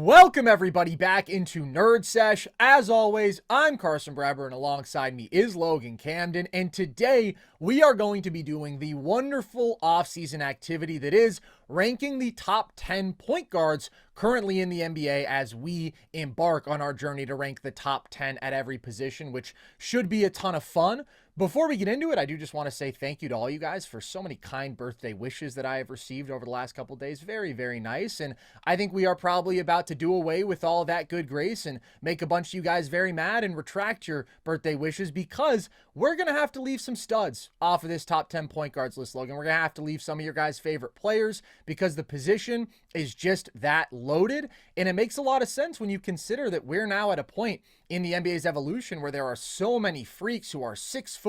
Welcome everybody back into Nerd Sesh. As always, I'm Carson Breber and alongside me is Logan Camden. And today we are going to be doing the wonderful offseason activity that is ranking the top 10 point guards currently in the NBA as we embark on our journey to rank the top 10 at every position, which should be a ton of fun. Before we get into it, I do just want to say thank you to all you guys for so many kind birthday wishes that I have received over the last couple of days. Very, very nice. And I think we are probably about to do away with all that good grace and make a bunch of you guys very mad and retract your birthday wishes because we're going to have to leave some studs off of this top 10 point guards list, Logan. We're going to have to leave some of your guys' favorite players because the position is just that loaded. And it makes a lot of sense when you consider that we're now at a point in the NBA's evolution where there are so many freaks who are 6'6"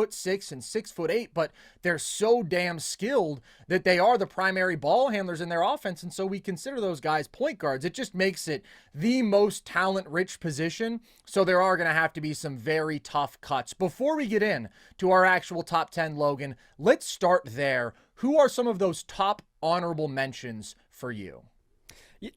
and 6'8", but they're so damn skilled that they are the primary ball handlers in their offense. And so we consider those guys point guards. It just makes it the most talent-rich position. So there are going to have to be some very tough cuts. Before we get in to our actual top 10, Logan, let's start there. Who are some of those top honorable mentions for you?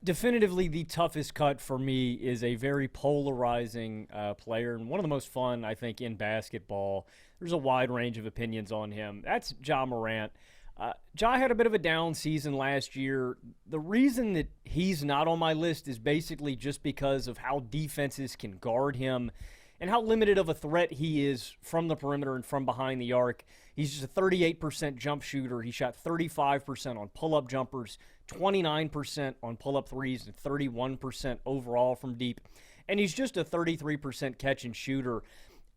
Definitively, the toughest cut for me is a very polarizing player and one of the most fun, I think, in basketball. There's a wide range of opinions on him. That's Ja Morant. Ja had a bit of a down season last year. The reason that he's not on my list is basically just because of how defenses can guard him and how limited of a threat he is from the perimeter and from behind the arc. He's just a 38% jump shooter. He shot 35% on pull-up jumpers, 29% on pull-up threes, and 31% overall from deep. And he's just a 33% catch and shooter.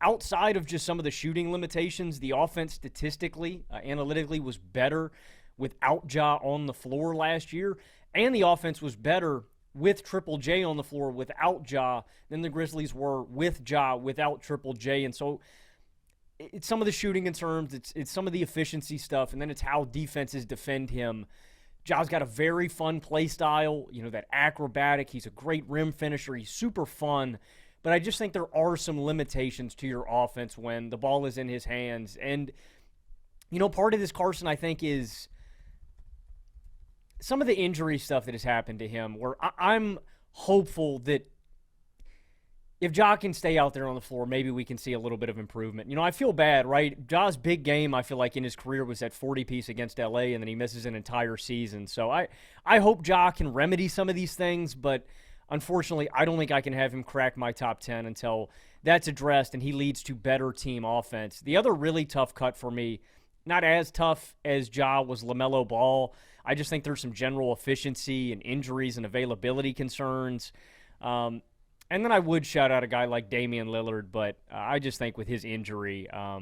Outside of just some of the shooting limitations, the offense statistically, analytically was better without Ja on the floor last year. And the offense was better with Triple J on the floor without Ja than the Grizzlies were with Ja without Triple J. And so it's some of the shooting concerns, it's some of the efficiency stuff, and then it's how defenses defend him. Ja's got a very fun play style, that acrobatic. He's a great rim finisher. He's super fun. But I just think there are some limitations to your offense when the ball is in his hands. And, part of this, Carson, I think, is some of the injury stuff that has happened to him, where I'm hopeful that if Ja can stay out there on the floor, maybe we can see a little bit of improvement. I feel bad, right? Ja's big game, I feel like, in his career was that 40-piece against L.A., and then he misses an entire season. So I hope Ja can remedy some of these things, but unfortunately, I don't think I can have him crack my top 10 until that's addressed and he leads to better team offense. The other really tough cut for me, not as tough as Ja, was LaMelo Ball. I just think there's some general efficiency and injuries and availability concerns. And then I would shout out a guy like Damian Lillard, but I just think with his injury, I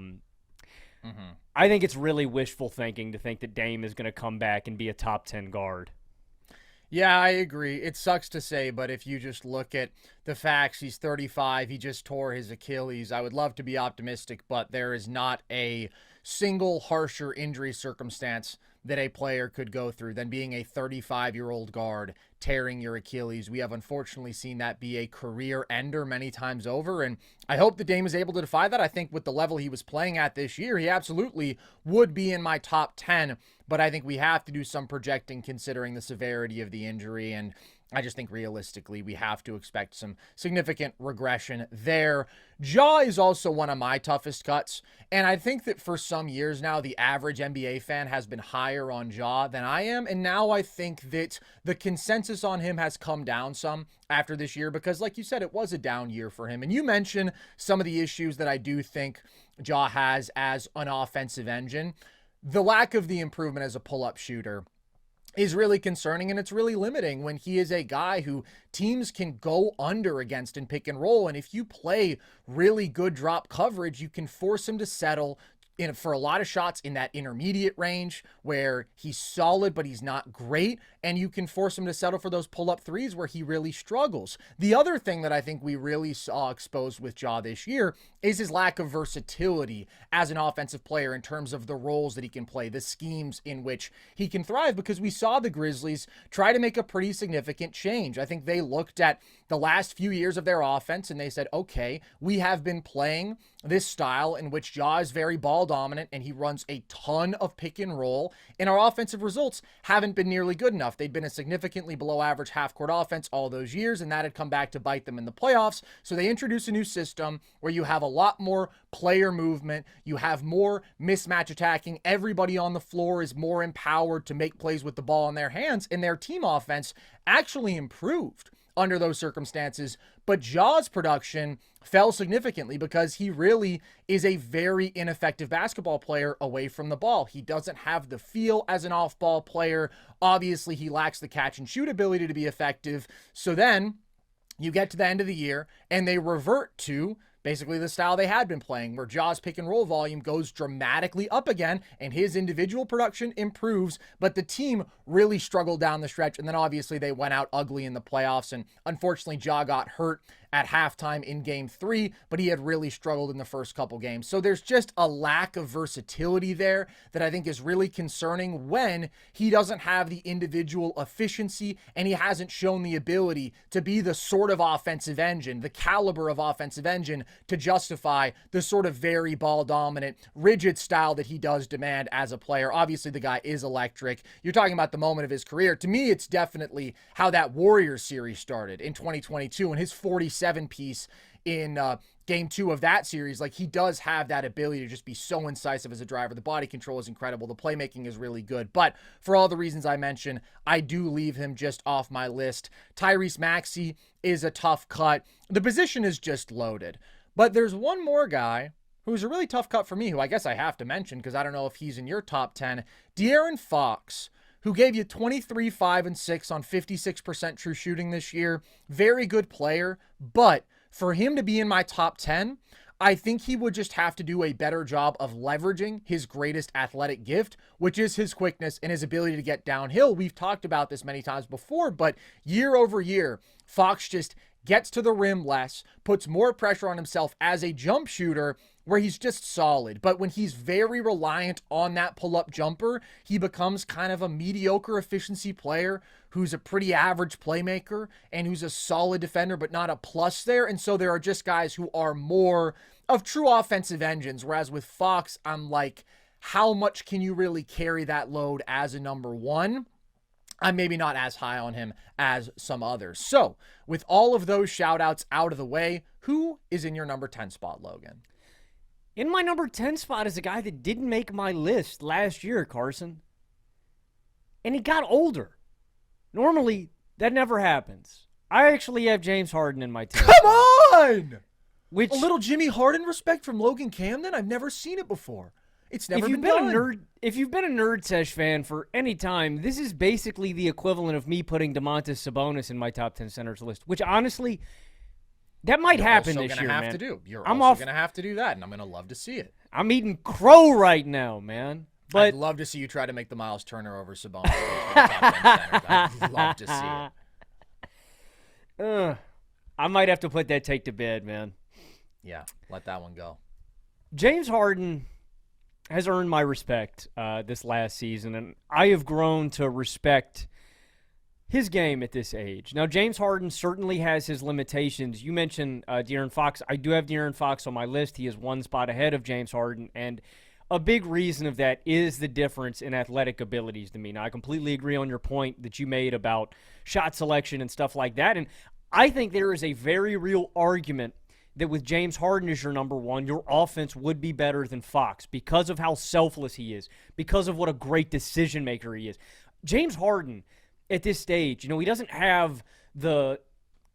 think it's really wishful thinking to think that Dame is going to come back and be a top 10 guard. Yeah, I agree. It sucks to say, but if you just look at the facts, he's 35. He just tore his Achilles. I would love to be optimistic, but there is not a single harsher injury circumstance that a player could go through than being a 35-year-old guard tearing your Achilles. We have unfortunately seen that be a career ender many times over, and I hope that Dame is able to defy that. I think with the level he was playing at this year, he absolutely would be in my top 10, but I think we have to do some projecting considering the severity of the injury, and I just think realistically we have to expect some significant regression there. Ja is also one of my toughest cuts, and I think that for some years now, the average NBA fan has been higher on Ja than I am, and now I think that the consensus on him has come down some after this year because, like you said, it was a down year for him. And you mentioned some of the issues that I do think Ja has as an offensive engine. The lack of the improvement as a pull-up shooter is really concerning, and it's really limiting when he is a guy who teams can go under against in pick and roll. And if you play really good drop coverage, you can force him to settle for a lot of shots in that intermediate range where he's solid, but he's not great. And you can force him to settle for those pull-up threes where he really struggles. The other thing that I think we really saw exposed with Ja this year is his lack of versatility as an offensive player in terms of the roles that he can play, the schemes in which he can thrive, because we saw the Grizzlies try to make a pretty significant change. I think they looked at the last few years of their offense and they said, okay, we have been playing this style in which Ja is very ball ball dominant and he runs a ton of pick and roll, and our offensive results haven't been nearly good enough. They'd been a significantly below average half-court offense all those years, and that had come back to bite them in the playoffs. So they introduce a new system where you have a lot more player movement, you have more mismatch attacking, everybody on the floor is more empowered to make plays with the ball in their hands, and their team offense actually improved under those circumstances. But Ja's production fell significantly because he really is a very ineffective basketball player away from the ball. He doesn't have the feel as an off-ball player. Obviously, he lacks the catch and shoot ability to be effective. So then you get to the end of the year and they revert to basically the style they had been playing, where Ja's pick and roll volume goes dramatically up again and his individual production improves, but the team really struggled down the stretch. And then obviously they went out ugly in the playoffs. And unfortunately, Ja got hurt at halftime in game 3, but he had really struggled in the first couple games. So there's just a lack of versatility there that I think is really concerning when he doesn't have the individual efficiency and he hasn't shown the ability to be the sort of offensive engine, the caliber of offensive engine to justify the sort of very ball dominant, rigid style that he does demand as a player. Obviously, the guy is electric. You're talking about the moment of his career. To me, it's definitely how that Warriors series started in 2022 and his 47 piece in game 2 of that series. Like, he does have that ability to just be so incisive as a driver. The body control is incredible. The playmaking is really good. But for all the reasons I mentioned, I do leave him just off my list. Tyrese Maxey is a tough cut. The position is just loaded. But there's one more guy who's a really tough cut for me, who I guess I have to mention because I don't know if he's in your top 10. De'Aaron Fox, who gave you 23, 5, and 6 on 56% true shooting this year. Very good player, but for him to be in my top 10, I think he would just have to do a better job of leveraging his greatest athletic gift, which is his quickness and his ability to get downhill. We've talked about this many times before, but year over year, Fox just gets to the rim less, puts more pressure on himself as a jump shooter, where he's just solid. But when he's very reliant on that pull-up jumper, he becomes kind of a mediocre efficiency player who's a pretty average playmaker and who's a solid defender, but not a plus there. And so there are just guys who are more of true offensive engines. Whereas with Fox, I'm like, how much can you really carry that load as a number one? I'm maybe not as high on him as some others. So with all of those shout outs out of the way, who is in your number 10 spot, Logan? In my number 10 spot is a guy that didn't make my list last year, Carson. And he got older. Normally, that never happens. I actually have James Harden in my 10 Come spot. on! Which, a little Jimmy Harden respect from Logan Camden? I've never seen it before. It's never been done. If you've been a Nerd Sesh fan for any time, this is basically the equivalent of me putting Domantas Sabonis in my top 10 centers list, which honestly, that might happen this year, man. You're also going to have to do that, and I'm going to love to see it. I'm eating crow right now, man. But I'd love to see you try to make the Miles Turner over Sabonis. I'd love to see it. I might have to put that take to bed, man. Yeah, let that one go. James Harden has earned my respect this last season, and I have grown to respect his game at this age. Now, James Harden certainly has his limitations. You mentioned De'Aaron Fox. I do have De'Aaron Fox on my list. He is one spot ahead of James Harden, and a big reason of that is the difference in athletic abilities to me. Now, I completely agree on your point that you made about shot selection and stuff like that, and I think there is a very real argument that with James Harden as your number one, your offense would be better than Fox because of how selfless he is, because of what a great decision maker he is. James Harden, at this stage, he doesn't have the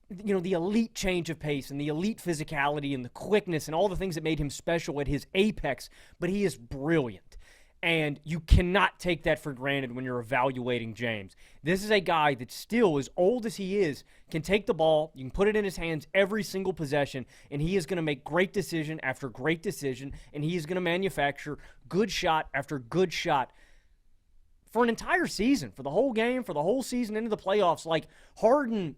elite change of pace and the elite physicality and the quickness and all the things that made him special at his apex, but he is brilliant. And you cannot take that for granted when you're evaluating James. This is a guy that still, as old as he is, can take the ball, you can put it in his hands every single possession, and he is going to make great decision after great decision, and he is going to manufacture good shot after good shot for an entire season, for the whole game, for the whole season into the playoffs. Like, Harden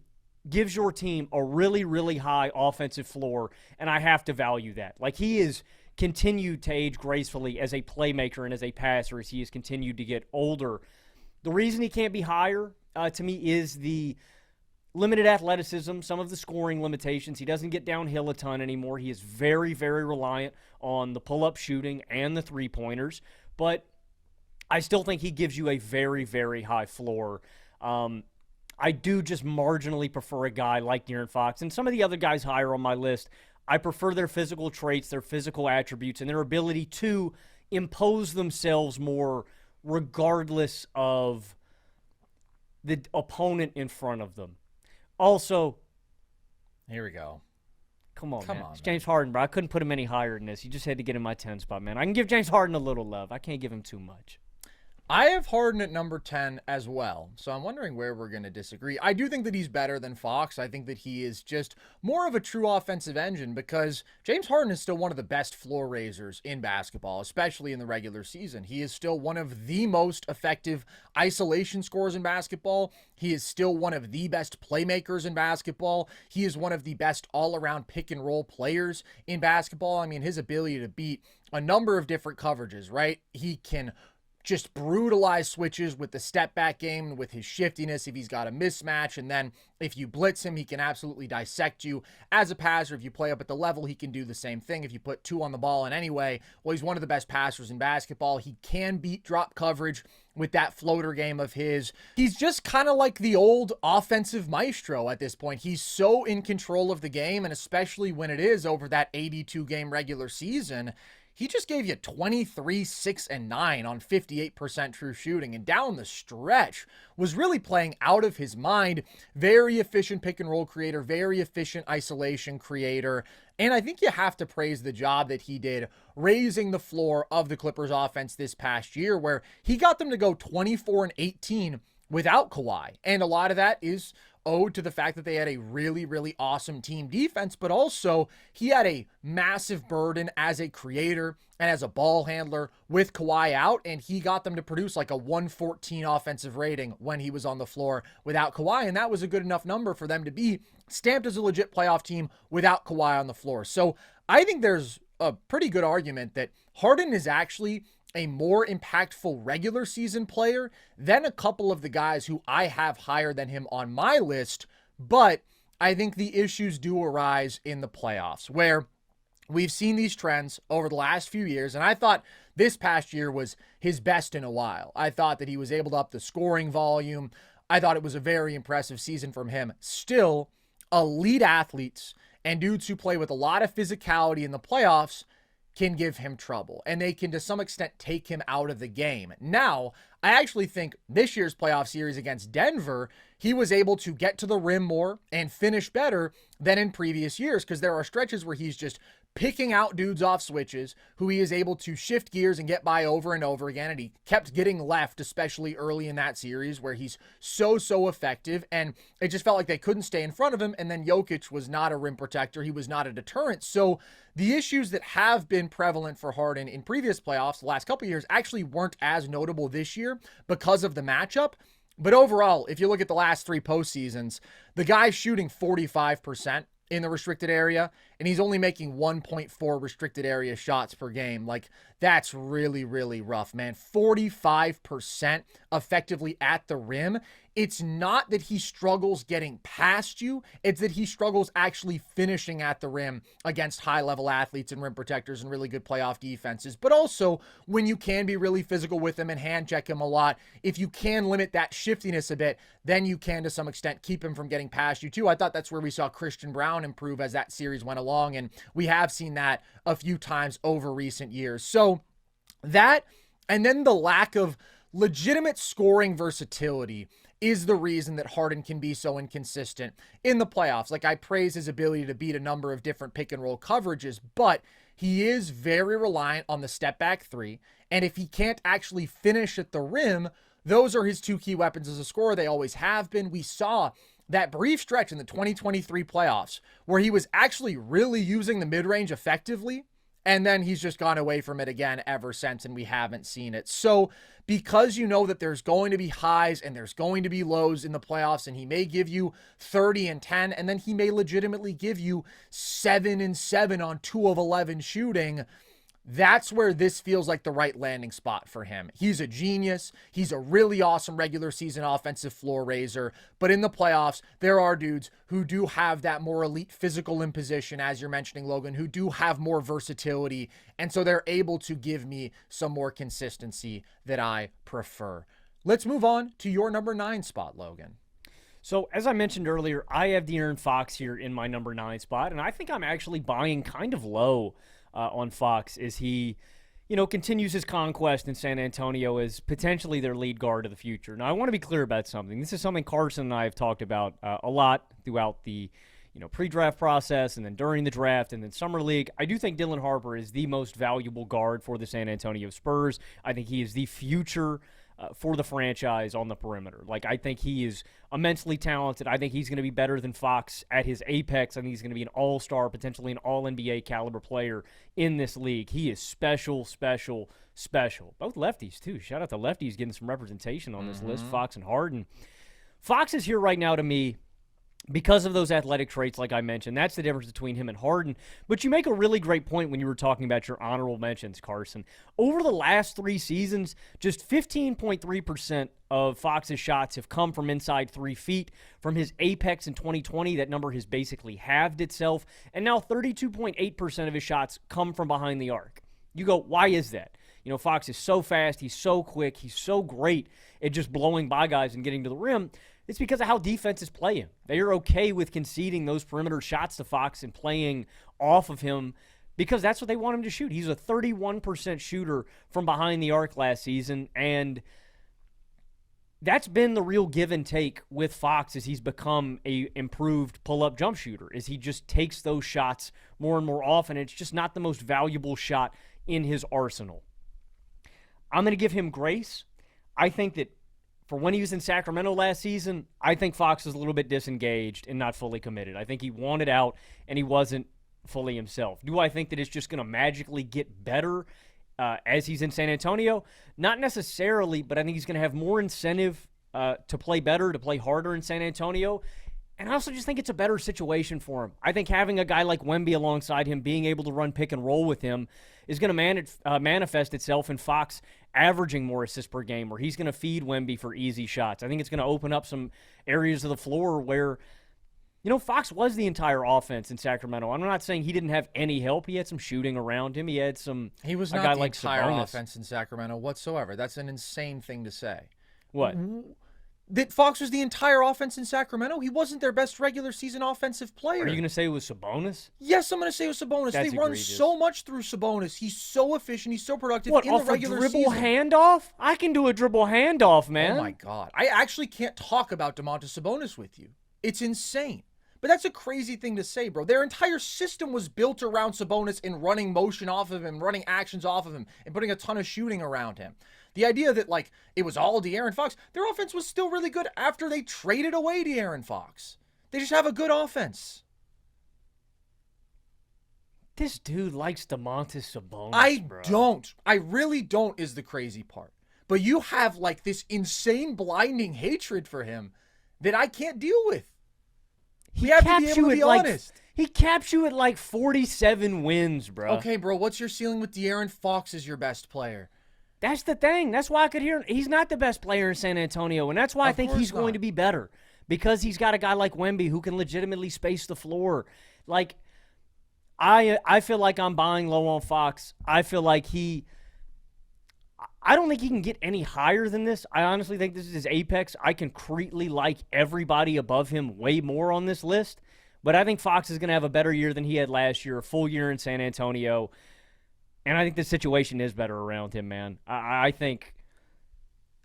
gives your team a really, really high offensive floor, and I have to value that. Like, he is continued to age gracefully as a playmaker and as a passer as he has continued to get older. The reason he can't be higher, to me, is the limited athleticism, some of the scoring limitations. He doesn't get downhill a ton anymore. He is very, very reliant on the pull-up shooting and the three-pointers. But I still think he gives you a very, very high floor. I do just marginally prefer a guy like De'Aaron Fox. And some of the other guys higher on my list, I prefer their physical traits, their physical attributes, and their ability to impose themselves more regardless of the opponent in front of them. Also, here we go. Come on, man. It's James Harden, bro. I couldn't put him any higher than this. You just had to get in my 10 spot, man. I can give James Harden a little love. I can't give him too much. I have Harden at number 10 as well, so I'm wondering where we're going to disagree. I do think that he's better than Fox. I think that he is just more of a true offensive engine because James Harden is still one of the best floor raisers in basketball, especially in the regular season. He is still one of the most effective isolation scorers in basketball. He is still one of the best playmakers in basketball. He is one of the best all-around pick-and-roll players in basketball. I mean, his ability to beat a number of different coverages, right? He can just brutalize switches with the step back game, with his shiftiness if he's got a mismatch. And then if you blitz him, he can absolutely dissect you as a passer. If you play up at the level, he can do the same thing. If you put two on the ball in any way, well, he's one of the best passers in basketball. He can beat drop coverage with that floater game of his. He's just kind of like the old offensive maestro at this point. He's so in control of the game, and especially when it is over that 82 game regular season, he just gave you 23, 6, and 9 on 58% true shooting, and down the stretch was really playing out of his mind. Very efficient pick and roll creator, very efficient isolation creator. And I think you have to praise the job that he did raising the floor of the Clippers offense this past year, where he got them to go 24 and 18 without Kawhi. And a lot of that is owed to the fact that they had a really, really awesome team defense, but also he had a massive burden as a creator and as a ball handler with Kawhi out, and he got them to produce like a 114 offensive rating when he was on the floor without Kawhi, and that was a good enough number for them to be stamped as a legit playoff team without Kawhi on the floor. So I think there's a pretty good argument that Harden is actually a more impactful regular season player than a couple of the guys who I have higher than him on my list. But I think the issues do arise in the playoffs, where we've seen these trends over the last few years. And I thought this past year was his best in a while. I thought that he was able to up the scoring volume. I thought it was a very impressive season from him. Still, elite athletes and dudes who play with a lot of physicality in the playoffs can give him trouble, and they can to some extent take him out of the game. Now, I actually think this year's playoff series against Denver, he was able to get to the rim more and finish better than in previous years, because there are stretches where he's just picking out dudes off switches who he is able to shift gears and get by over and over again. And he kept getting left, especially early in that series where he's so effective. And it just felt like they couldn't stay in front of him. And then Jokic was not a rim protector. He was not a deterrent. So the issues that have been prevalent for Harden in previous playoffs the last couple of years actually weren't as notable this year because of the matchup. But overall, if you look at the last three postseasons, the guy's shooting 45% in the restricted area, and he's only making 1.4 restricted area shots per game. Like, that's really, really rough, man. 45% effectively at the rim. It's not that he struggles getting past you. It's that he struggles actually finishing at the rim against high-level athletes and rim protectors and really good playoff defenses. But also, when you can be really physical with him and hand check him a lot, if you can limit that shiftiness a bit, then you can, to some extent, keep him from getting past you, too. I thought that's where we saw Christian Brown improve as that series went along, and we have seen that a few times over recent years. So that, and then the lack of legitimate scoring versatility is the reason that Harden can be so inconsistent in the playoffs. Like, I praise his ability to beat a number of different pick and roll coverages, but he is very reliant on the step back three. And if he can't actually finish at the rim, those are his two key weapons as a scorer. They always have been. We saw that brief stretch in the 2023 playoffs where he was actually really using the mid-range effectively, and then he's just gone away from it again ever since, and we haven't seen it. So because you know that there's going to be highs and there's going to be lows in the playoffs, and he may give you 30 and 10, and then he may legitimately give you 7 and 7 on 2 of 11 shooting, That's where this feels like the right landing spot for him. He's a genius. He's a really awesome regular season offensive floor raiser. But in the playoffs, there are dudes who do have that more elite physical imposition, as you're mentioning, Logan, who do have more versatility. And so they're able to give me some more consistency that I prefer. Let's move on to your number 9 spot, Logan. So, as I mentioned earlier, I have De'Aaron Fox here in my number 9 spot, and I think I'm actually buying kind of low on Fox as he, continues his conquest in San Antonio as potentially their lead guard of the future. Now, I want to be clear about something. This is something Carson and I have talked about a lot throughout the pre-draft process and then during the draft and then summer league. I do think Dylan Harper is the most valuable guard for the San Antonio Spurs. I think he is the future for the franchise on the perimeter. Like, I think he is immensely talented. I think he's going to be better than Fox at his apex. I think he's going to be an all-star, potentially an all-NBA caliber player in this league. He is special, special, special. Both lefties, too. Shout out to lefties getting some representation on this list, Fox and Harden. Fox is here right now to me because of those athletic traits, like I mentioned. That's the difference between him and Harden. But you make a really great point when you were talking about your honorable mentions, Carson. Over the last 3 seasons, just 15.3% of Fox's shots have come from inside 3 feet. From his apex in 2020, that number has basically halved itself. And now 32.8% of his shots come from behind the arc. You go, why is that? Fox is so fast, he's so quick, he's so great at just blowing by guys and getting to the rim. It's because of how defenses play him. They are okay with conceding those perimeter shots to Fox and playing off of him because that's what they want him to shoot. He's a 31% shooter from behind the arc last season, and that's been the real give and take with Fox as he's become a improved pull-up jump shooter, is he just takes those shots more and more often. It's just not the most valuable shot in his arsenal. I'm going to give him grace. I think that for when he was in Sacramento last season, I think Fox was a little bit disengaged and not fully committed. I think he wanted out and he wasn't fully himself. Do I think that it's just going to magically get better as he's in San Antonio? Not necessarily, but I think he's going to have more incentive to play better, to play harder in San Antonio. And I also just think it's a better situation for him. I think having a guy like Wemby alongside him, being able to run pick and roll with him, is going to manifest itself in Fox averaging more assists per game, where he's going to feed Wemby for easy shots. I think it's going to open up some areas of the floor where, Fox was the entire offense in Sacramento. I'm not saying he didn't have any help. He had some shooting around him. He had some. He was not the entire offense in Sacramento whatsoever. That's an insane thing to say. What? That Fox was the entire offense in Sacramento? He wasn't their best regular season offensive player. Are you going to say it was Sabonis? Yes, I'm going to say it was Sabonis. That's they run egregious. So much through Sabonis. He's so efficient. He's so productive What, in the off regular a dribble season. handoff? I can do a dribble handoff, man. Oh, my God. I actually can't talk about Domantas Sabonis with you. It's insane. But that's a crazy thing to say, bro. Their entire system was built around Sabonis and running motion off of him, running actions off of him, and putting a ton of shooting around him. The idea that, it was all De'Aaron Fox, their offense was still really good after they traded away De'Aaron Fox. They just have a good offense. This dude likes Domantas Sabonis, bro. Don't. I really don't is the crazy part. But you have, this insane, blinding hatred for him that I can't deal with. We have to be able to be honest. He caps you at 47 wins, bro. Okay, bro, what's your ceiling with De'Aaron Fox as your best player? That's the thing. That's why I could hear he's not the best player in San Antonio, and that's why I think he's going to be better because he's got a guy like Wemby who can legitimately space the floor. I feel like I'm buying low on Fox. I feel like I don't think he can get any higher than this. I honestly think this is his apex. I concretely like everybody above him way more on this list, but I think Fox is going to have a better year than he had last year, a full year in San Antonio. And I think the situation is better around him, man. I think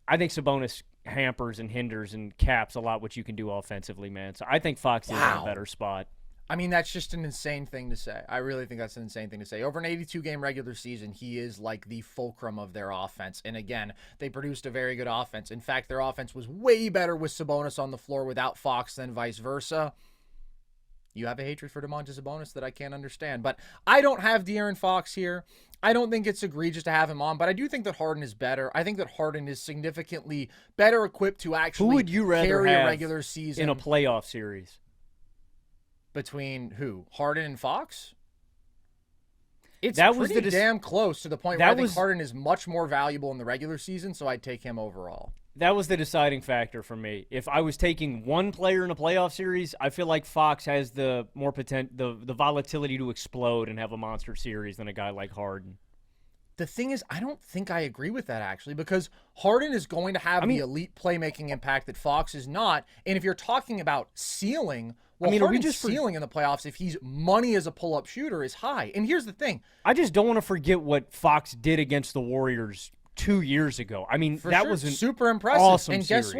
Sabonis hampers and hinders and caps a lot what you can do offensively, man. So I think Fox is in a better spot. I mean, that's just an insane thing to say. I really think that's an insane thing to say. Over an 82-game regular season, he is the fulcrum of their offense. And again, they produced a very good offense. In fact, their offense was way better with Sabonis on the floor without Fox than vice versa. You have a hatred for Domantas Sabonis that I can't understand. But I don't have De'Aaron Fox here. I don't think it's egregious to have him on, but I do think that Harden is better. I think that Harden is significantly better equipped to actually Who would you rather carry have a regular season. In a playoff series? Between who? Harden and Fox? It's That was pretty damn close to the point where that I think was Harden is much more valuable in the regular season, so I'd take him overall. that was the deciding factor for me. If I was taking one player in a playoff series, I feel like Fox has the more the volatility to explode and have a monster series than a guy like Harden. The thing is, I don't think I agree with that, actually, because Harden is going to have the elite playmaking impact that Fox is not. And if you're talking about ceiling, well, Harden's ceiling in the playoffs, if he's money as a pull-up shooter, is high. And here's the thing. I just don't want to forget what Fox did against the Warriors 2 years ago. I mean, that was super impressive. Awesome and series.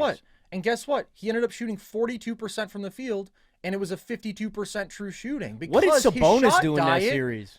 guess what? He ended up shooting 42% from the field, and it was a 52% true shooting. What did Sabonis do in that series?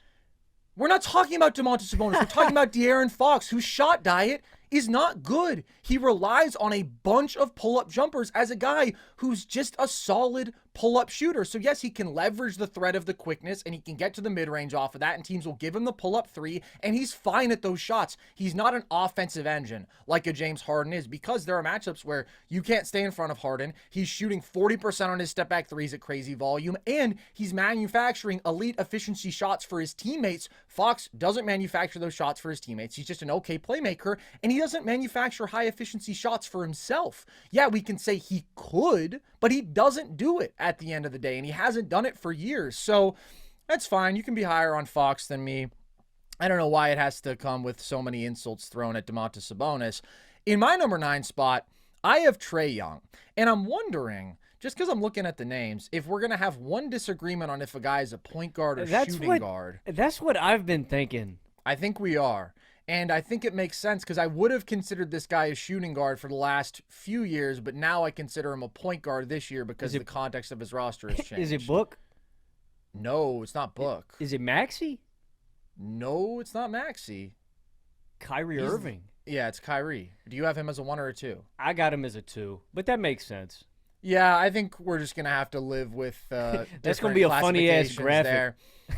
We're not talking about Domantas Sabonis. We're talking about De'Aaron Fox, whose shot diet is not good. He relies on a bunch of pull-up jumpers as a guy who's just a solid pull-up shooter. So yes, he can leverage the threat of the quickness and he can get to the mid-range off of that, and teams will give him the pull-up three, and he's fine at those shots. He's not an offensive engine like a James Harden is, because there are matchups where you can't stay in front of Harden. He's shooting 40% on his step-back threes at crazy volume, and he's manufacturing elite efficiency shots for his teammates. Fox doesn't manufacture those shots for his teammates. He's just an okay playmaker, and he doesn't manufacture high-efficiency shots for himself. Yeah, we can say he could, but he doesn't do it at the end of the day, and he hasn't done it for years. So that's fine. You can be higher on Fox than me. I don't know why it has to come with so many insults thrown at Domantas Sabonis. In my number 9 spot, I have Trae Young, and I'm wondering, just because I'm looking at the names, if we're going to have one disagreement on if a guy is a point guard or shooting guard. That's what I've been thinking. I think we are. And I think it makes sense, because I would have considered this guy a shooting guard for the last few years, but now I consider him a point guard this year because the context of his roster has changed. Is it Book? No, it's not Book. Is it Maxey? No, it's not Maxey. Kyrie Irving. Yeah, it's Kyrie. Do you have him as a 1 or a 2? I got him as a 2, but that makes sense. Yeah, I think we're just going to have to live with that's going to be a funny-ass graphic. There.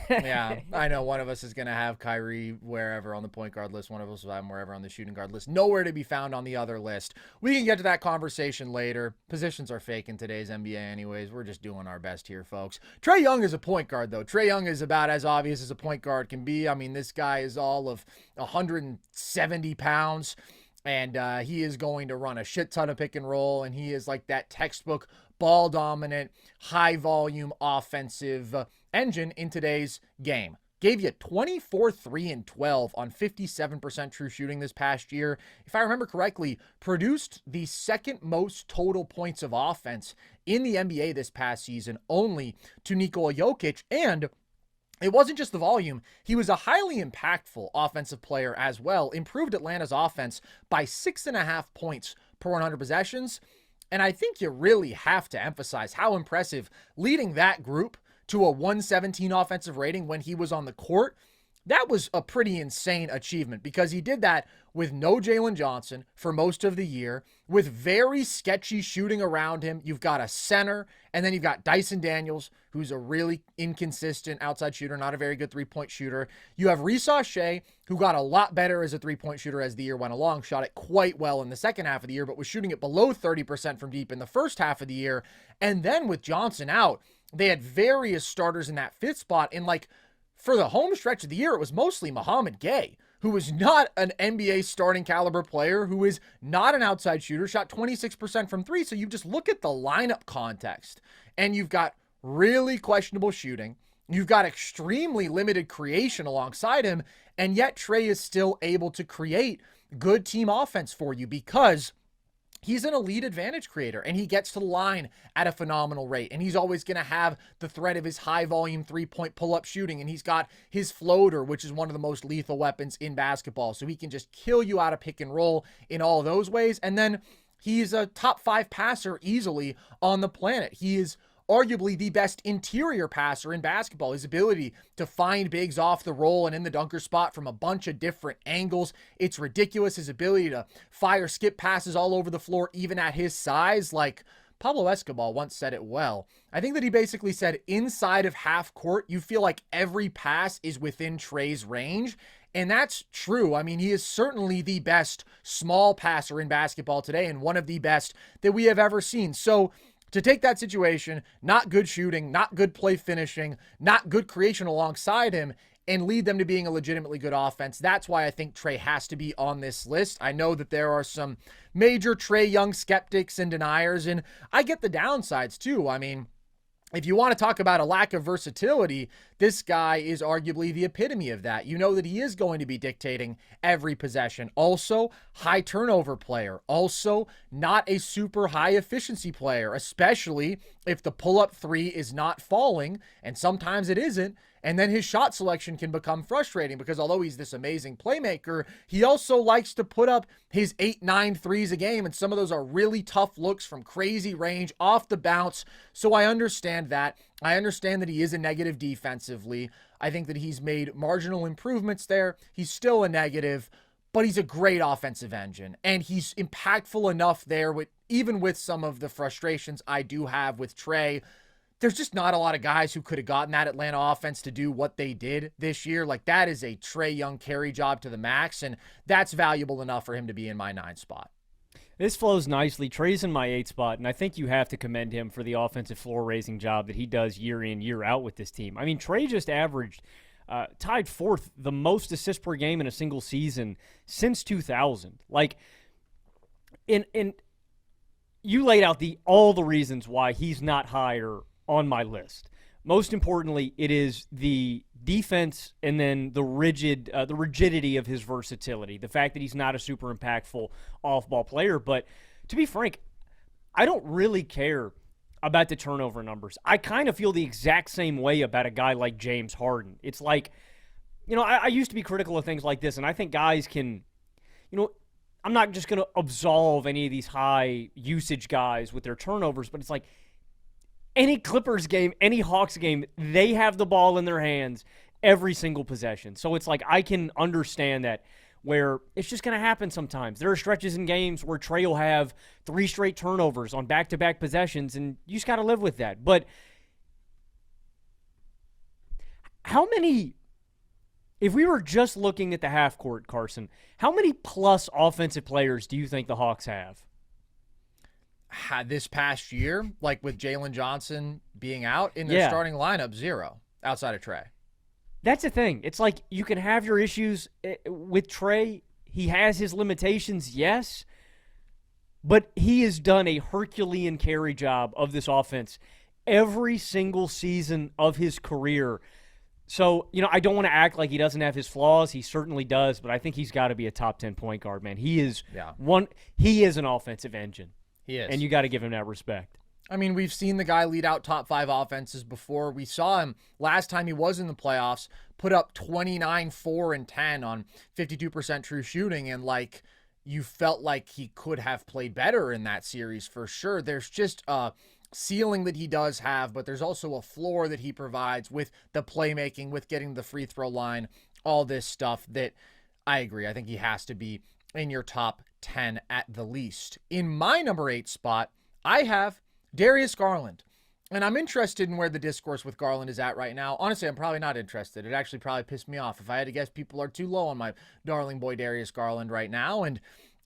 Yeah, I know one of us is going to have Kyrie wherever on the point guard list. One of us will have him wherever on the shooting guard list. Nowhere to be found on the other list. We can get to that conversation later. Positions are fake in today's NBA anyways. We're just doing our best here, folks. Trae Young is a point guard, though. Trae Young is about as obvious as a point guard can be. I mean, this guy is all of 170 pounds. And he is going to run a shit ton of pick and roll, and he is like that textbook ball-dominant, high-volume offensive engine in today's game. Gave you 24, 3, and 12 on 57% true shooting this past year. If I remember correctly, produced the second most total points of offense in the NBA this past season, only to Nikola Jokic, and it wasn't just the volume. He was a highly impactful offensive player as well. Improved Atlanta's offense by 6.5 points per 100 possessions. And I think you really have to emphasize how impressive leading that group to a 117 offensive rating when he was on the court. That was a pretty insane achievement, because he did that with no Jalen Johnson for most of the year, with very sketchy shooting around him. You've got a center, and then you've got Dyson Daniels, who's a really inconsistent outside shooter, not a very good three-point shooter. You have Shai, who got a lot better as a three-point shooter as the year went along, shot it quite well in the second half of the year, but was shooting it below 30% from deep in the first half of the year. And then with Johnson out, they had various starters in that fifth spot, and for the home stretch of the year, it was mostly Muhammad Gay, who is not an NBA starting caliber player, who is not an outside shooter, shot 26% from three. So you just look at the lineup context, and you've got really questionable shooting. You've got extremely limited creation alongside him, and yet Trae is still able to create good team offense for you, because he's an elite advantage creator, and he gets to the line at a phenomenal rate, and he's always going to have the threat of his high-volume three-point pull-up shooting, and he's got his floater, which is one of the most lethal weapons in basketball, so he can just kill you out of pick and roll in all those ways. And then he's a top 5 passer easily on the planet. He is arguably the best interior passer in basketball. His ability to find bigs off the roll and in the dunker spot from a bunch of different angles, it's ridiculous. His ability to fire skip passes all over the floor, even at his size. Like Pablo Escobar once said it well. I think that he basically said, inside of half court, you feel like every pass is within Trae's range. And that's true. I mean, he is certainly the best small passer in basketball today, and one of the best that we have ever seen. So to take that situation, not good shooting, not good play finishing, not good creation alongside him, and lead them to being a legitimately good offense. That's why I think Trae has to be on this list. I know that there are some major Trae Young skeptics and deniers, and I get the downsides too. I mean, if you want to talk about a lack of versatility, this guy is arguably the epitome of that. You know that he is going to be dictating every possession. Also, high turnover player. Also, not a super high efficiency player, especially if the pull-up three is not falling, and sometimes it isn't. And then his shot selection can become frustrating because although he's this amazing playmaker, he also likes to put up his 8-9 threes a game. And some of those are really tough looks from crazy range off the bounce. So I understand that. I understand that he is a negative defensively. I think that he's made marginal improvements there. He's still a negative, but he's a great offensive engine. And he's impactful enough there with, even with some of the frustrations I do have with Trae. There's just not a lot of guys who could have gotten that Atlanta offense to do what they did this year. Like, that is a Trae Young carry job to the max, and that's valuable enough for him to be in my 9 spot. This flows nicely. Trae's in my 8 spot, and I think you have to commend him for the offensive floor-raising job that he does year in, year out with this team. I mean, Trae just averaged, tied 4th the most assists per game in a single season since 2000. Like, in you laid out all the reasons why he's not higher on my list. Most importantly, it is the defense and then the rigidity of his versatility. The fact that he's not a super impactful off-ball player. But to be frank, I don't really care about the turnover numbers. I kind of feel the exact same way about a guy like James Harden. It's like, I used to be critical of things like this, and I think guys can, I'm not just going to absolve any of these high usage guys with their turnovers, but it's like, any Clippers game, any Hawks game, they have the ball in their hands every single possession. So it's like I can understand that where it's just going to happen sometimes. There are stretches in games where Trae will have 3 straight turnovers on back-to-back possessions, and you just got to live with that. But how many, if we were just looking at the half court, Carson, how many plus offensive players do you think the Hawks have? This past year, like with Jalen Johnson being out in their starting lineup, 0 outside of Trae. That's the thing. It's like you can have your issues with Trae. He has his limitations, yes, but he has done a Herculean carry job of this offense every single season of his career. So, I don't want to act like he doesn't have his flaws. He certainly does, but I think he's got to be a top 10 point guard, man. He is he is an offensive engine. He is. And you got to give him that respect. I mean, we've seen the guy lead out top 5 offenses before. We saw him last time he was in the playoffs put up 29, 4, and 10 on 52% true shooting, and you felt like he could have played better in that series for sure. There's just a ceiling that he does have, but there's also a floor that he provides with the playmaking, with getting the free throw line, all this stuff that I agree. I think he has to be in your top 10 at the least. In my number 8 spot, I have Darius Garland. And I'm interested in where the discourse with Garland is at right now. Honestly, I'm probably not interested. It actually probably pissed me off. If I had to guess, people are too low on my darling boy Darius Garland right now. And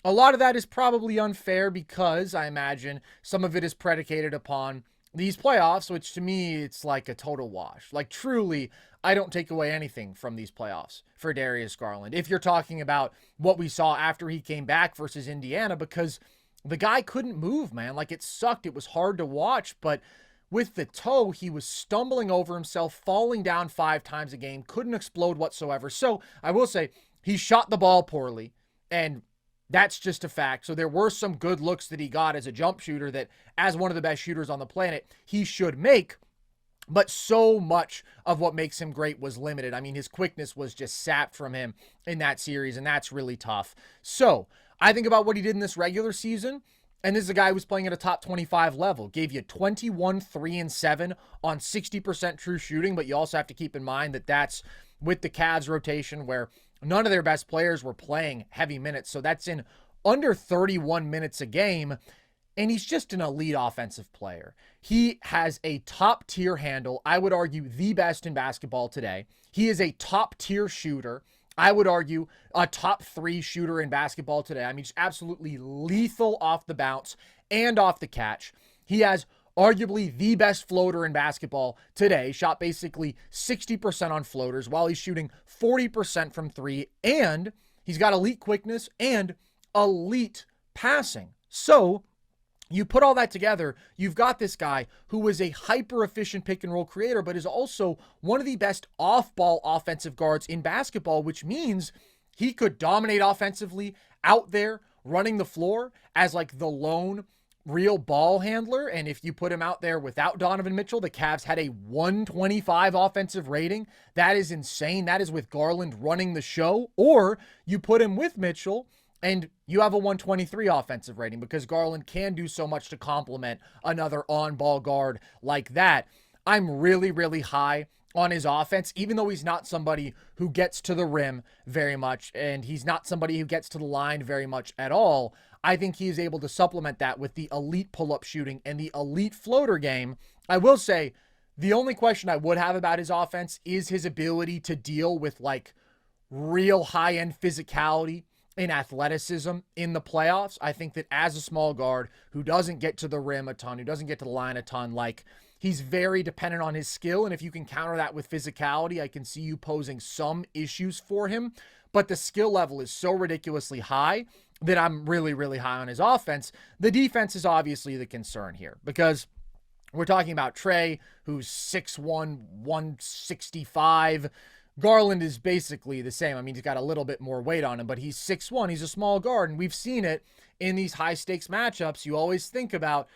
a lot of that is probably unfair because I imagine some of it is predicated upon these playoffs, which to me, it's like a total wash. Like, truly, I don't take away anything from these playoffs for Darius Garland. If you're talking about what we saw after he came back versus Indiana, because the guy couldn't move, man. Like, it sucked. It was hard to watch, but with the toe, he was stumbling over himself, falling down 5 times a game, couldn't explode whatsoever. So I will say he shot the ball poorly, and that's just a fact. So there were some good looks that he got as a jump shooter that, as one of the best shooters on the planet, he should make. But so much of what makes him great was limited. I mean, his quickness was just sapped from him in that series, and that's really tough. So I think about what he did in this regular season, and this is a guy who's playing at a top 25 level. Gave you 21, 3, and 7 on 60% true shooting, but you also have to keep in mind that that's with the Cavs rotation where none of their best players were playing heavy minutes. So that's in under 31 minutes a game. And he's just an elite offensive player. He has a top-tier handle. I would argue the best in basketball today. He is a top-tier shooter. I would argue a top 3 shooter in basketball today. I mean, just absolutely lethal off the bounce and off the catch. He has arguably the best floater in basketball today, shot basically 60% on floaters while he's shooting 40% from three, and he's got elite quickness and elite passing. So you put all that together, you've got this guy who is a hyper-efficient pick-and-roll creator, but is also one of the best off-ball offensive guards in basketball, which means he could dominate offensively out there running the floor as like the lone real ball handler. And if you put him out there without Donovan Mitchell, the Cavs had a 125 offensive rating. That is insane. That is with Garland running the show. Or you put him with Mitchell and you have a 123 offensive rating because Garland can do so much to complement another on-ball guard like that. I'm really, really high on his offense, even though he's not somebody who gets to the rim very much, and he's not somebody who gets to the line very much at all. I think he is able to supplement that with the elite pull-up shooting and the elite floater game. I will say the only question I would have about his offense is his ability to deal with like real high-end physicality and athleticism in the playoffs. I think that as a small guard who doesn't get to the rim a ton, who doesn't get to the line a ton, like he's very dependent on his skill. And if you can counter that with physicality, I can see you posing some issues for him. But the skill level is so ridiculously high that I'm really, really high on his offense. The defense is obviously the concern here because we're talking about Trae, who's 6'1", 165. Garland is basically the same. I mean, he's got a little bit more weight on him, but he's 6'1". He's a small guard, and we've seen it in these high-stakes matchups. You always think about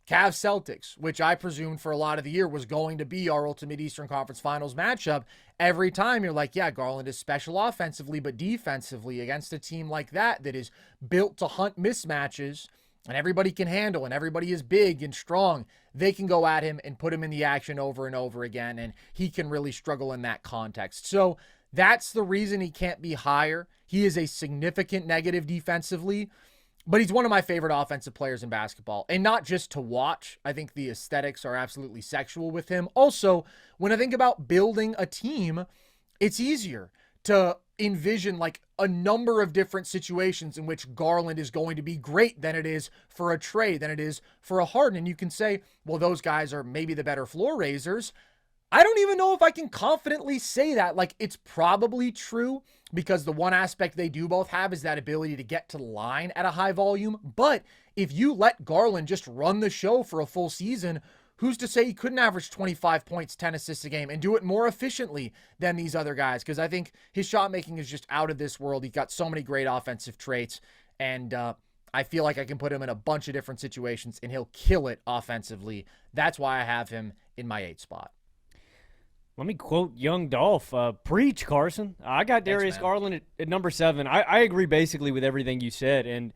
Cavs Celtics, which I presumed for a lot of the year was going to be our ultimate Eastern Conference Finals matchup. Every time you're like, yeah, Garland is special offensively, but defensively against a team like that is built to hunt mismatches and everybody can handle and everybody is big and strong, they can go at him and put him in the action over and over again, and he can really struggle in that context. So that's the reason he can't be higher. He is a significant negative defensively, but he's one of my favorite offensive players in basketball, and not just to watch. I think the aesthetics are absolutely sexual with him. Also, when I think about building a team, it's easier to envision like a number of different situations in which Garland is going to be great than it is for a Trae, than it is for a Harden. And you can say, well, those guys are maybe the better floor raisers. I don't even know if I can confidently say that. Like, it's probably true because the one aspect they do both have is that ability to get to the line at a high volume. But if you let Garland just run the show for a full season, who's to say he couldn't average 25 points, 10 assists a game and do it more efficiently than these other guys? Because I think his shot making is just out of this world. He's got so many great offensive traits, and I feel like I can put him in a bunch of different situations and he'll kill it offensively. That's why I have him in my 8th spot. Let me quote Young Dolph. Preach, Carson. I got Darius Garland at number 7. I agree basically with everything you said. And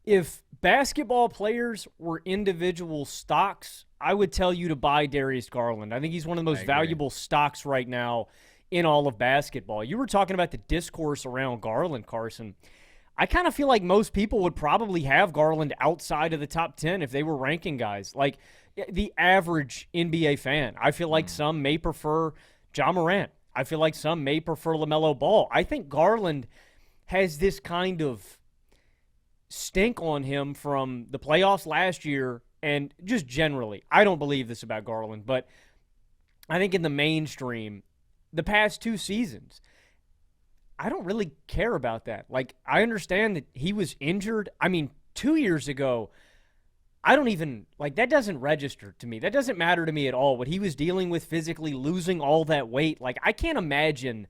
if basketball players were individual stocks, I would tell you to buy Darius Garland. I think he's one of the most valuable stocks right now in all of basketball. You were talking about the discourse around Garland, Carson. I kind of feel like most people would probably have Garland outside of the top 10 if they were ranking guys. Like the average NBA fan. I feel like some may prefer Ja Morant. I feel like some may prefer LaMelo Ball. I think Garland has this kind of stink on him from the playoffs last year and just generally. I don't believe this about Garland, but I think in the mainstream, the past 2 seasons, I don't really care about that. Like, I understand that he was injured. I mean, 2 years ago, I don't even, like, that doesn't register to me. That doesn't matter to me at all. What he was dealing with physically, losing all that weight. Like, I can't imagine,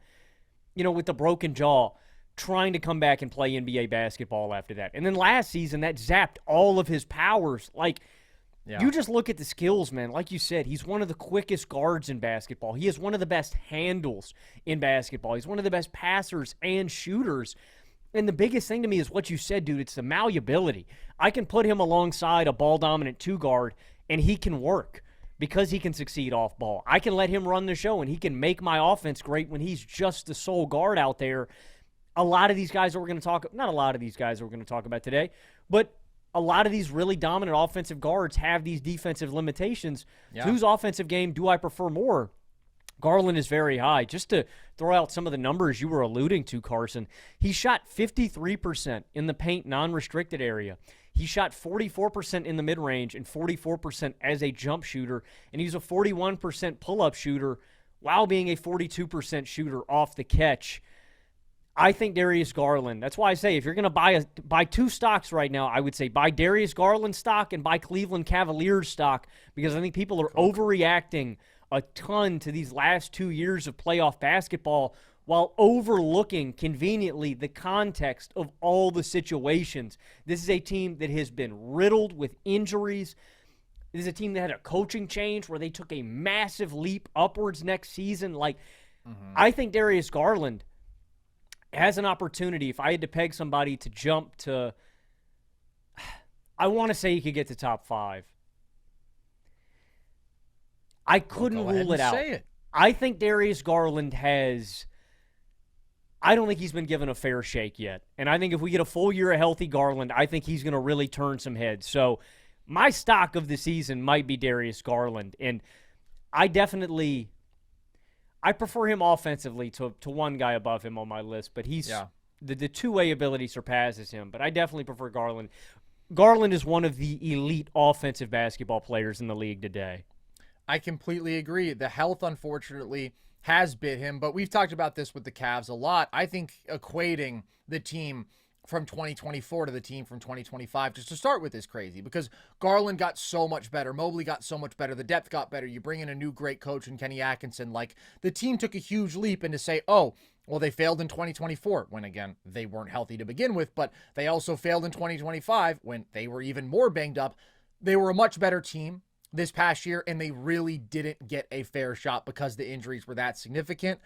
with the broken jaw, trying to come back and play NBA basketball after that. And then last season, that zapped all of his powers. Like, you just look at the skills, man. Like you said, he's one of the quickest guards in basketball. He has one of the best handles in basketball. He's one of the best passers and shooters. And the biggest thing to me is what you said, dude. It's the malleability. I can put him alongside a ball-dominant 2-guard, and he can work because he can succeed off ball. I can let him run the show, and he can make my offense great when he's just the sole guard out there. A lot of these guys that we're going to talk – not a lot of these guys that we're going to talk about today, but a lot of these really dominant offensive guards have these defensive limitations. Yeah. So whose offensive game do I prefer more? Garland is very high. Just to throw out some of the numbers you were alluding to, Carson, he shot 53% in the paint non-restricted area. He shot 44% in the mid-range and 44% as a jump shooter, and he's a 41% pull-up shooter while being a 42% shooter off the catch. I think Darius Garland, that's why I say if you're going to buy two stocks right now, I would say buy Darius Garland stock and buy Cleveland Cavaliers stock, because I think people are overreacting a ton to these last 2 years of playoff basketball while overlooking conveniently the context of all the situations. This is a team that has been riddled with injuries. This is a team that had a coaching change where they took a massive leap upwards next season. I think Darius Garland has an opportunity, if I had to peg somebody to jump to, I want to say he could get to top 5. I couldn't rule it out. Say it. I think Darius Garland I don't think he's been given a fair shake yet. And I think if we get a full year of healthy Garland, I think he's going to really turn some heads. So my stock of the season might be Darius Garland. And I prefer him offensively to one guy above him on my list, but the two-way ability surpasses him. But I definitely prefer Garland. Garland is one of the elite offensive basketball players in the league today. I completely agree. The health, unfortunately, has bit him, but we've talked about this with the Cavs a lot. I think equating the team from 2024 to the team from 2025, just to start with, is crazy, because Garland got so much better. Mobley got so much better. The depth got better. You bring in a new great coach in Kenny Atkinson. The team took a huge leap, and to say, oh, well, they failed in 2024 when, again, they weren't healthy to begin with, but they also failed in 2025 when they were even more banged up. They were a much better team this past year, and they really didn't get a fair shot because the injuries were that significant.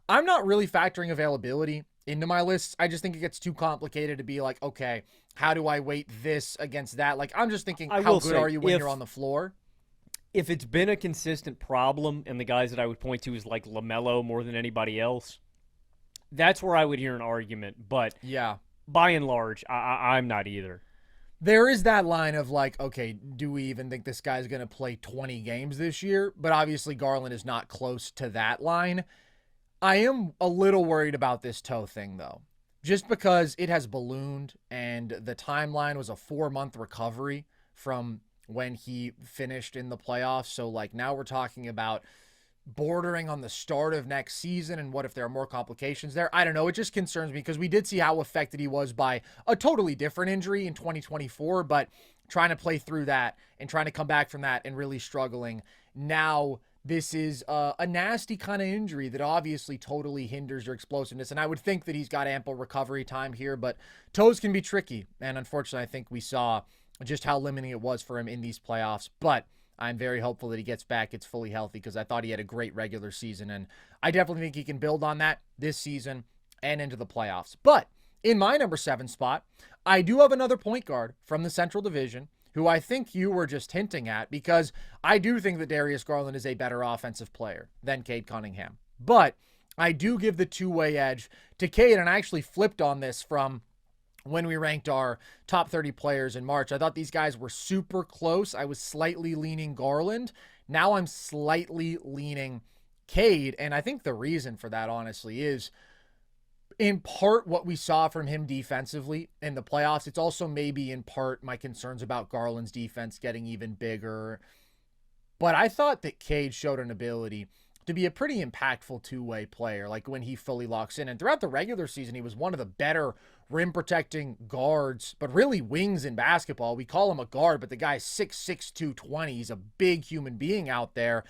I'm not really factoring availability into my lists. I just think it gets too complicated to be like, okay, how do I weight this against that? I'm just thinking, how good are you when you're on the floor? If it's been a consistent problem, and the guys that I would point to is like LaMelo more than anybody else, that's where I would hear an argument. But yeah, by and large, I'm not either. There is that line of okay, do we even think this guy's going to play 20 games this year? But obviously Garland is not close to that line. I am a little worried about this toe thing, though, just because it has ballooned, and the timeline was a 4-month recovery from when he finished in the playoffs. So now we're talking about bordering on the start of next season, and what if there are more complications there? I don't know. It just concerns me because we did see how affected he was by a totally different injury in 2024, but trying to play through that and trying to come back from that and really struggling. Now this is a nasty kind of injury that obviously totally hinders your explosiveness, and I would think that he's got ample recovery time here, but toes can be tricky, and unfortunately I think we saw just how limiting it was for him in these playoffs. But I'm very hopeful that he gets back, gets fully healthy, because I thought he had a great regular season, and I definitely think he can build on that this season and into the playoffs. But in my number 7 spot, I do have another point guard from the Central Division who I think you were just hinting at, because I do think that Darius Garland is a better offensive player than Cade Cunningham. But I do give the two-way edge to Cade, and I actually flipped on this from when we ranked our top 30 players in March. I thought these guys were super close. I was slightly leaning Garland. Now I'm slightly leaning Cade, and I think the reason for that, honestly, is in part what we saw from him defensively in the playoffs. It's also maybe in part my concerns about Garland's defense getting even bigger. But I thought that Cade showed an ability to be a pretty impactful two-way player, when he fully locks in. And throughout the regular season, he was one of the better rim-protecting guards, but really wings in basketball. We call him a guard, but the guy's 6'6", 220. He's a big human being out there.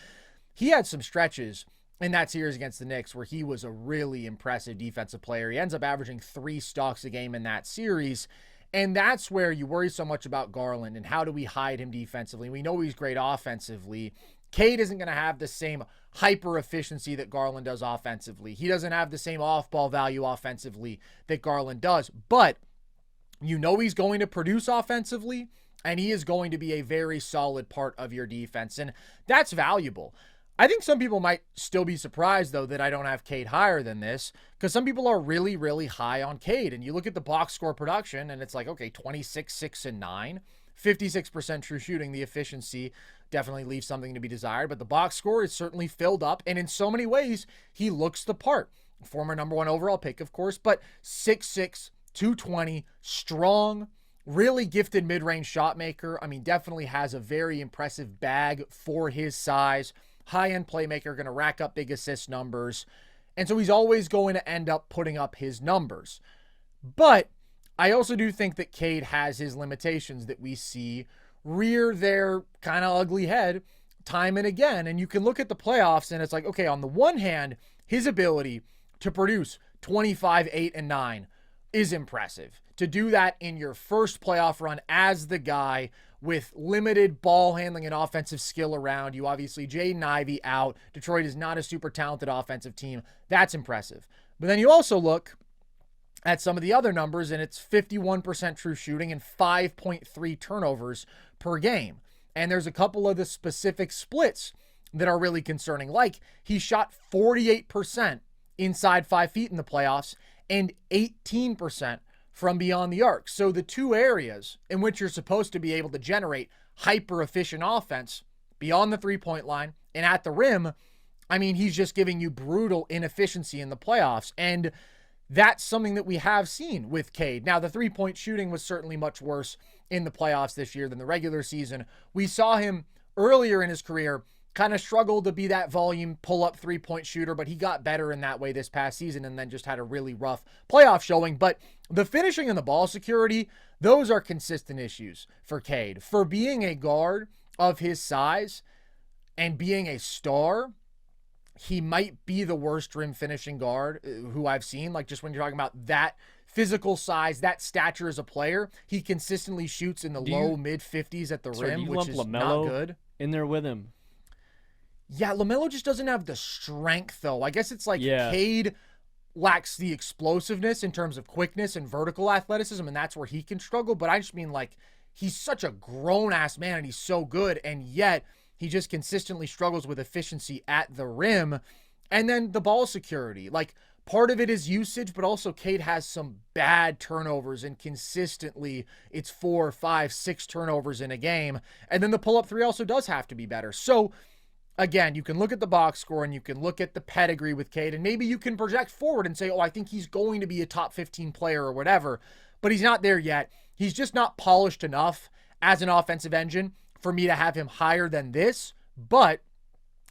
He had some stretches in that series against the Knicks where he was a really impressive defensive player. He ends up averaging 3 stocks a game in that series. And that's where you worry so much about Garland and how do we hide him defensively. We know he's great offensively. Cade isn't going to have the same hyper efficiency that Garland does offensively. He doesn't have the same off-ball value offensively that Garland does. But you know he's going to produce offensively, and he is going to be a very solid part of your defense. And that's valuable. I think some people might still be surprised, though, that I don't have Cade higher than this, because some people are really, really high on Cade. And you look at the box score production, and it's 26, 6, and 9, 56% true shooting. The efficiency definitely leaves something to be desired, but the box score is certainly filled up, and in so many ways, he looks the part. Former number 1 overall pick, of course, but 6'6", 220, strong, really gifted mid-range shot maker. I mean, definitely has a very impressive bag for his size. High-end playmaker, going to rack up big assist numbers. And so he's always going to end up putting up his numbers. But I also do think that Cade has his limitations that we see rear their kind of ugly head time and again. And you can look at the playoffs and it's like, okay, on the one hand, his ability to produce 25, 8, and 9 is impressive. To do that in your first playoff run as the guy with limited ball handling and offensive skill around you. Obviously, Jaden Ivey out. Detroit is not a super talented offensive team. That's impressive. But then you also look at some of the other numbers, and it's 51% true shooting and 5.3 turnovers per game. And there's a couple of the specific splits that are really concerning. Like, he shot 48% inside 5 feet in the playoffs and 18% from beyond the arc. So the two areas in which you're supposed to be able to generate hyper-efficient offense beyond the three-point line and at the rim, I mean, he's just giving you brutal inefficiency in the playoffs. And that's something that we have seen with Cade. Now, the three-point shooting was certainly much worse in the playoffs this year than the regular season. We saw him earlier in his career kind of struggle to be that volume pull-up three-point shooter, but he got better in that way this past season and then just had a really rough playoff showing. But the finishing and the ball security, those are consistent issues for Cade. For being a guard of his size and being a star, he might be the worst rim finishing guard who I've seen. Like, just when you're talking about that physical size, that stature as a player, he consistently shoots in the low mid 50s at the rim, which is not good. In there with him. Yeah, LaMelo just doesn't have the strength, though. I guess it's like Cade lacks the explosiveness in terms of quickness and vertical athleticism, and that's where he can struggle. But I just mean, like, he's such a grown-ass man, and he's so good, and yet he just consistently struggles with efficiency at the rim. And then the ball security. Like, part of it is usage, but also Cade has some bad turnovers, and consistently it's 4, 5, 6 turnovers in a game. And then the pull-up three also does have to be better. So, again, you can look at the box score and you can look at the pedigree with Cade, and maybe you can project forward and say, oh, I think he's going to be a top 15 player or whatever, but he's not there yet. He's just not polished enough as an offensive engine for me to have him higher than this. But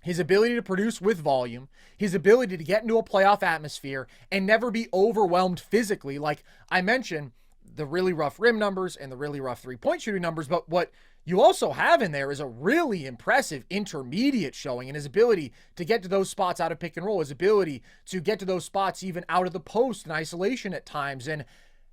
his ability to produce with volume, his ability to get into a playoff atmosphere and never be overwhelmed physically, like I mentioned, the really rough rim numbers and the really rough three-point shooting numbers, but what you also have in there is a really impressive intermediate showing, and his ability to get to those spots out of pick and roll, his ability to get to those spots even out of the post in isolation at times, and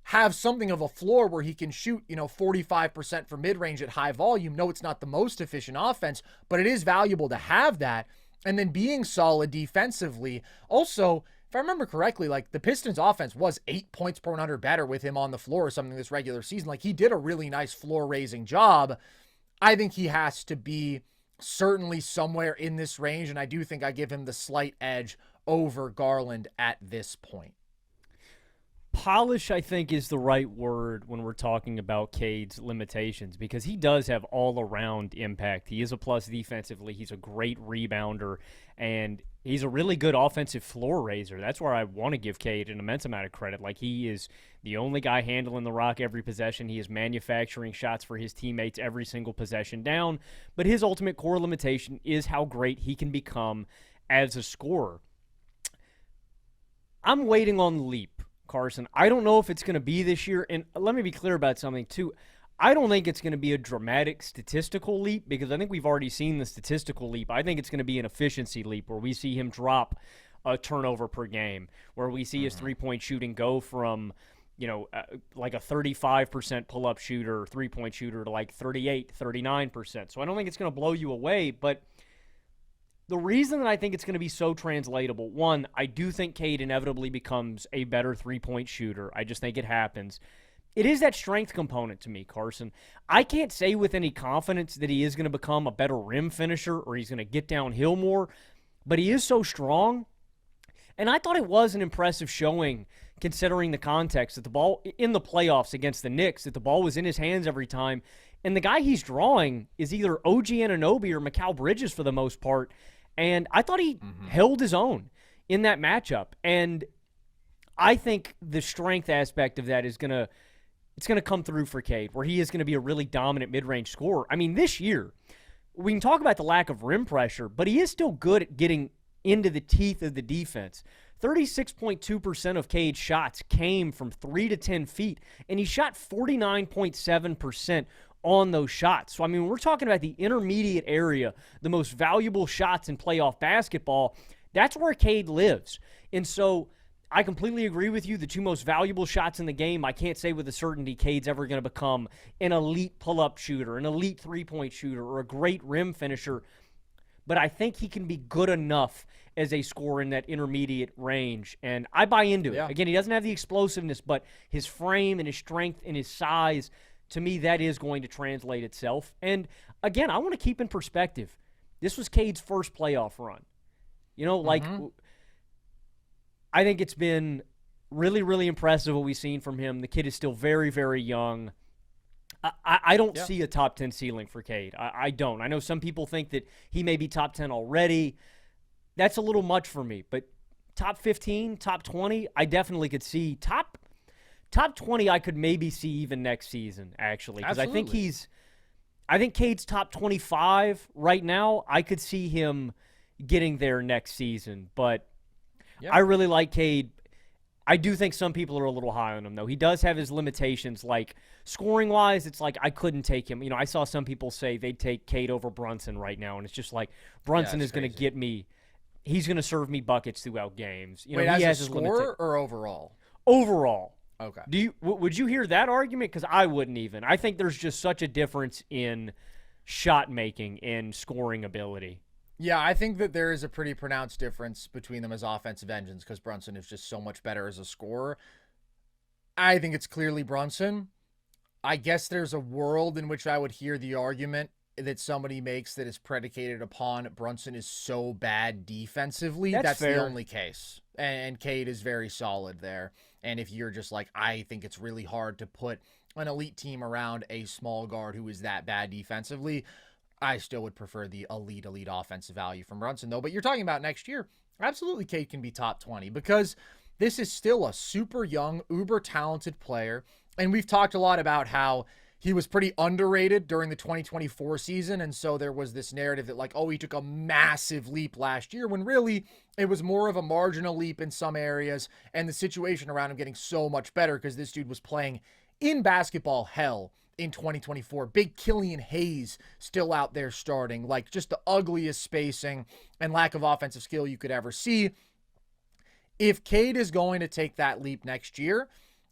have something of a floor where he can shoot, 45% from mid-range at high volume. No, it's not the most efficient offense, but it is valuable to have that. And then being solid defensively. Also, if I remember correctly, like, the Pistons offense was 8 points per 100 better with him on the floor or something this regular season. Like, he did a really nice floor-raising job. I think he has to be certainly somewhere in this range, and I do think I give him the slight edge over Garland at this point. Polish, I think, is the right word when we're talking about Cade's limitations, because he does have all-around impact. He is a plus defensively. He's a great rebounder, and he's a really good offensive floor raiser. That's where I want to give Cade an immense amount of credit. Like, he is the only guy handling the rock every possession. He is manufacturing shots for his teammates every single possession down. But his ultimate core limitation is how great he can become as a scorer. I'm waiting on the leap, Carson. I don't know if it's going to be this year. And let me be clear about something, too. I don't think it's going to be a dramatic statistical leap, because I think we've already seen the statistical leap. I think it's going to be an efficiency leap where we see him drop a turnover per game, where we see his three-point shooting go from, like a 35% pull-up shooter, three-point shooter, to like 38, 39%. So I don't think it's going to blow you away, but the reason that I think it's going to be so translatable, one, I do think Cade inevitably becomes a better three-point shooter. I just think it happens. It is that strength component to me, Carson. I can't say with any confidence that he is going to become a better rim finisher or he's going to get downhill more, but he is so strong. And I thought it was an impressive showing, considering the context, that the ball in the playoffs against the Knicks, that the ball was in his hands every time. And the guy he's drawing is either OG Anunoby or Mikal Bridges for the most part. And I thought he held his own in that matchup. And I think the strength aspect of that is going to it's going to come through for Cade, where he is going to be a really dominant mid-range scorer. I mean, this year, we can talk about the lack of rim pressure, but he is still good at getting into the teeth of the defense. 36.2% of Cade's shots came from 3 to 10 feet, and he shot 49.7% on those shots. So, I mean, we're talking about the intermediate area, the most valuable shots in playoff basketball. That's where Cade lives. And so I completely agree with you. The two most valuable shots in the game, I can't say with a certainty Cade's ever going to become an elite pull-up shooter, an elite three-point shooter, or a great rim finisher. But I think he can be good enough as a scorer in that intermediate range. And I buy into it. Yeah. Again, he doesn't have the explosiveness, but his frame and his strength and his size, to me, that is going to translate itself. And again, I want to keep in perspective, this was Cade's first playoff run. You know, like, I think it's been really, really impressive what we've seen from him. The kid is still very, very young. I don't see a top 10 ceiling for Cade. I don't. I know some people think that he may be top 10 already. That's a little much for me. But top 15, top 20, I definitely could see. Top 20, I could maybe see even next season, actually. Because I think Cade's top 25 right now. I could see him getting there next season. But I really like Cade. I do think some people are a little high on him, though. He does have his limitations. Like, scoring-wise, it's like I couldn't take him. You know, I saw some people say they'd take Cade over Brunson right now, and it's just like Brunson is going to get me. He's going to serve me buckets throughout games. You know, Wait, he as has a scorer or overall? Overall. Okay. Would you hear that argument? Because I wouldn't even. I think there's just such a difference in shot making and scoring ability. Yeah, I think that there is a pretty pronounced difference between them as offensive engines because Brunson is just so much better as a scorer. I think it's clearly Brunson. I guess there's a world in which I would hear the argument that somebody makes that is predicated upon Brunson is so bad defensively. That's fair. The only case. And Cade is very solid there. And if you're just like, I think it's really hard to put an elite team around a small guard who is that bad defensively, I still would prefer the elite offensive value from Brunson, though. But you're talking about next year. Absolutely, Cade can be top 20 because this is still a super young, uber talented player. And we've talked a lot about how he was pretty underrated during the 2024 season. And so there was this narrative that like, oh, he took a massive leap last year when really it was more of a marginal leap in some areas. And the situation around him getting so much better because this dude was playing in basketball hell in 2024. Big Killian Hayes still out there starting, like just the ugliest spacing and lack of offensive skill you could ever see. If Cade is going to take that leap next year,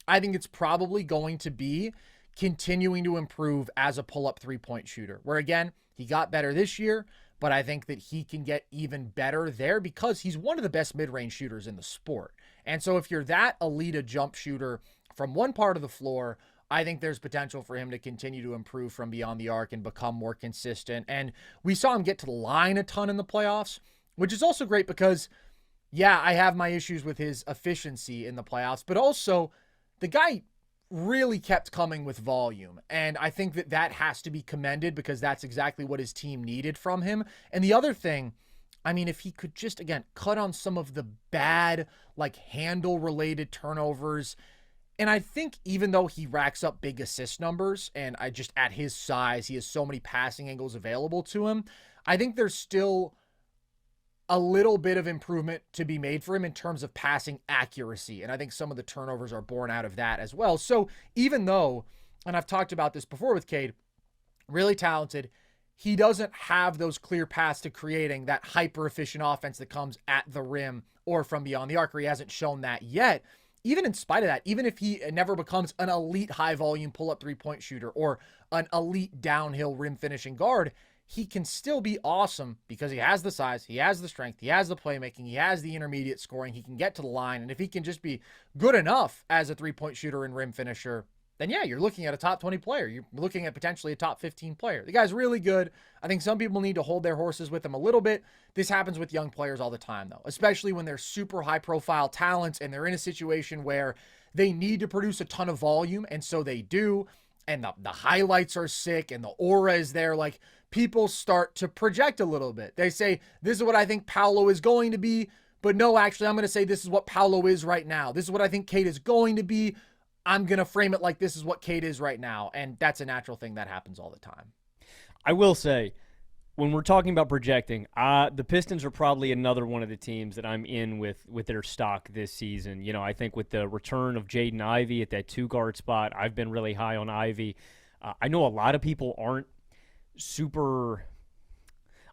I think it's probably going to be continuing to improve as a pull-up three-point shooter, where again, he got better this year, but I think that he can get even better there because he's one of the best mid-range shooters in the sport. And so if you're that elite a jump shooter from one part of the floor, I think there's potential for him to continue to improve from beyond the arc and become more consistent. And we saw him get to the line a ton in the playoffs, which is also great because, yeah, I have my issues with his efficiency in the playoffs, but also the guy really kept coming with volume. And I think that that has to be commended because that's exactly what his team needed from him. And the other thing, I mean, if he could just, again, cut on some of the bad, like handle-related turnovers. And I think even though he racks up big assist numbers, and I just at his size, he has so many passing angles available to him, I think there's still a little bit of improvement to be made for him in terms of passing accuracy. And I think some of the turnovers are born out of that as well. So even though, and I've talked about this before with Cade, really talented, he doesn't have those clear paths to creating that hyper-efficient offense that comes at the rim or from beyond the arc, or he hasn't shown that yet. Even in spite of that, even if he never becomes an elite high-volume pull-up three-point shooter or an elite downhill rim finishing guard, he can still be awesome because he has the size, he has the strength, he has the playmaking, he has the intermediate scoring, he can get to the line, and if he can just be good enough as a three-point shooter and rim finisher, then yeah, you're looking at a top 20 player. You're looking at potentially a top 15 player. The guy's really good. I think some people need to hold their horses with him a little bit. This happens with young players all the time, though, especially when they're super high-profile talents and they're in a situation where they need to produce a ton of volume, and so they do, and the highlights are sick, and the aura is there, like, people start to project a little bit. They say, this is what I think Paolo is going to be, but no, actually, I'm going to say this is what Paolo is right now. This is what I think Cade is going to be. I'm going to frame it like this is what Cade is right now. And that's a natural thing that happens all the time. I will say, when we're talking about projecting, the Pistons are probably another one of the teams that I'm in with their stock this season. You know, I think with the return of Jaden Ivey at that 2-guard spot, I've been really high on Ivey. I know a lot of people aren't super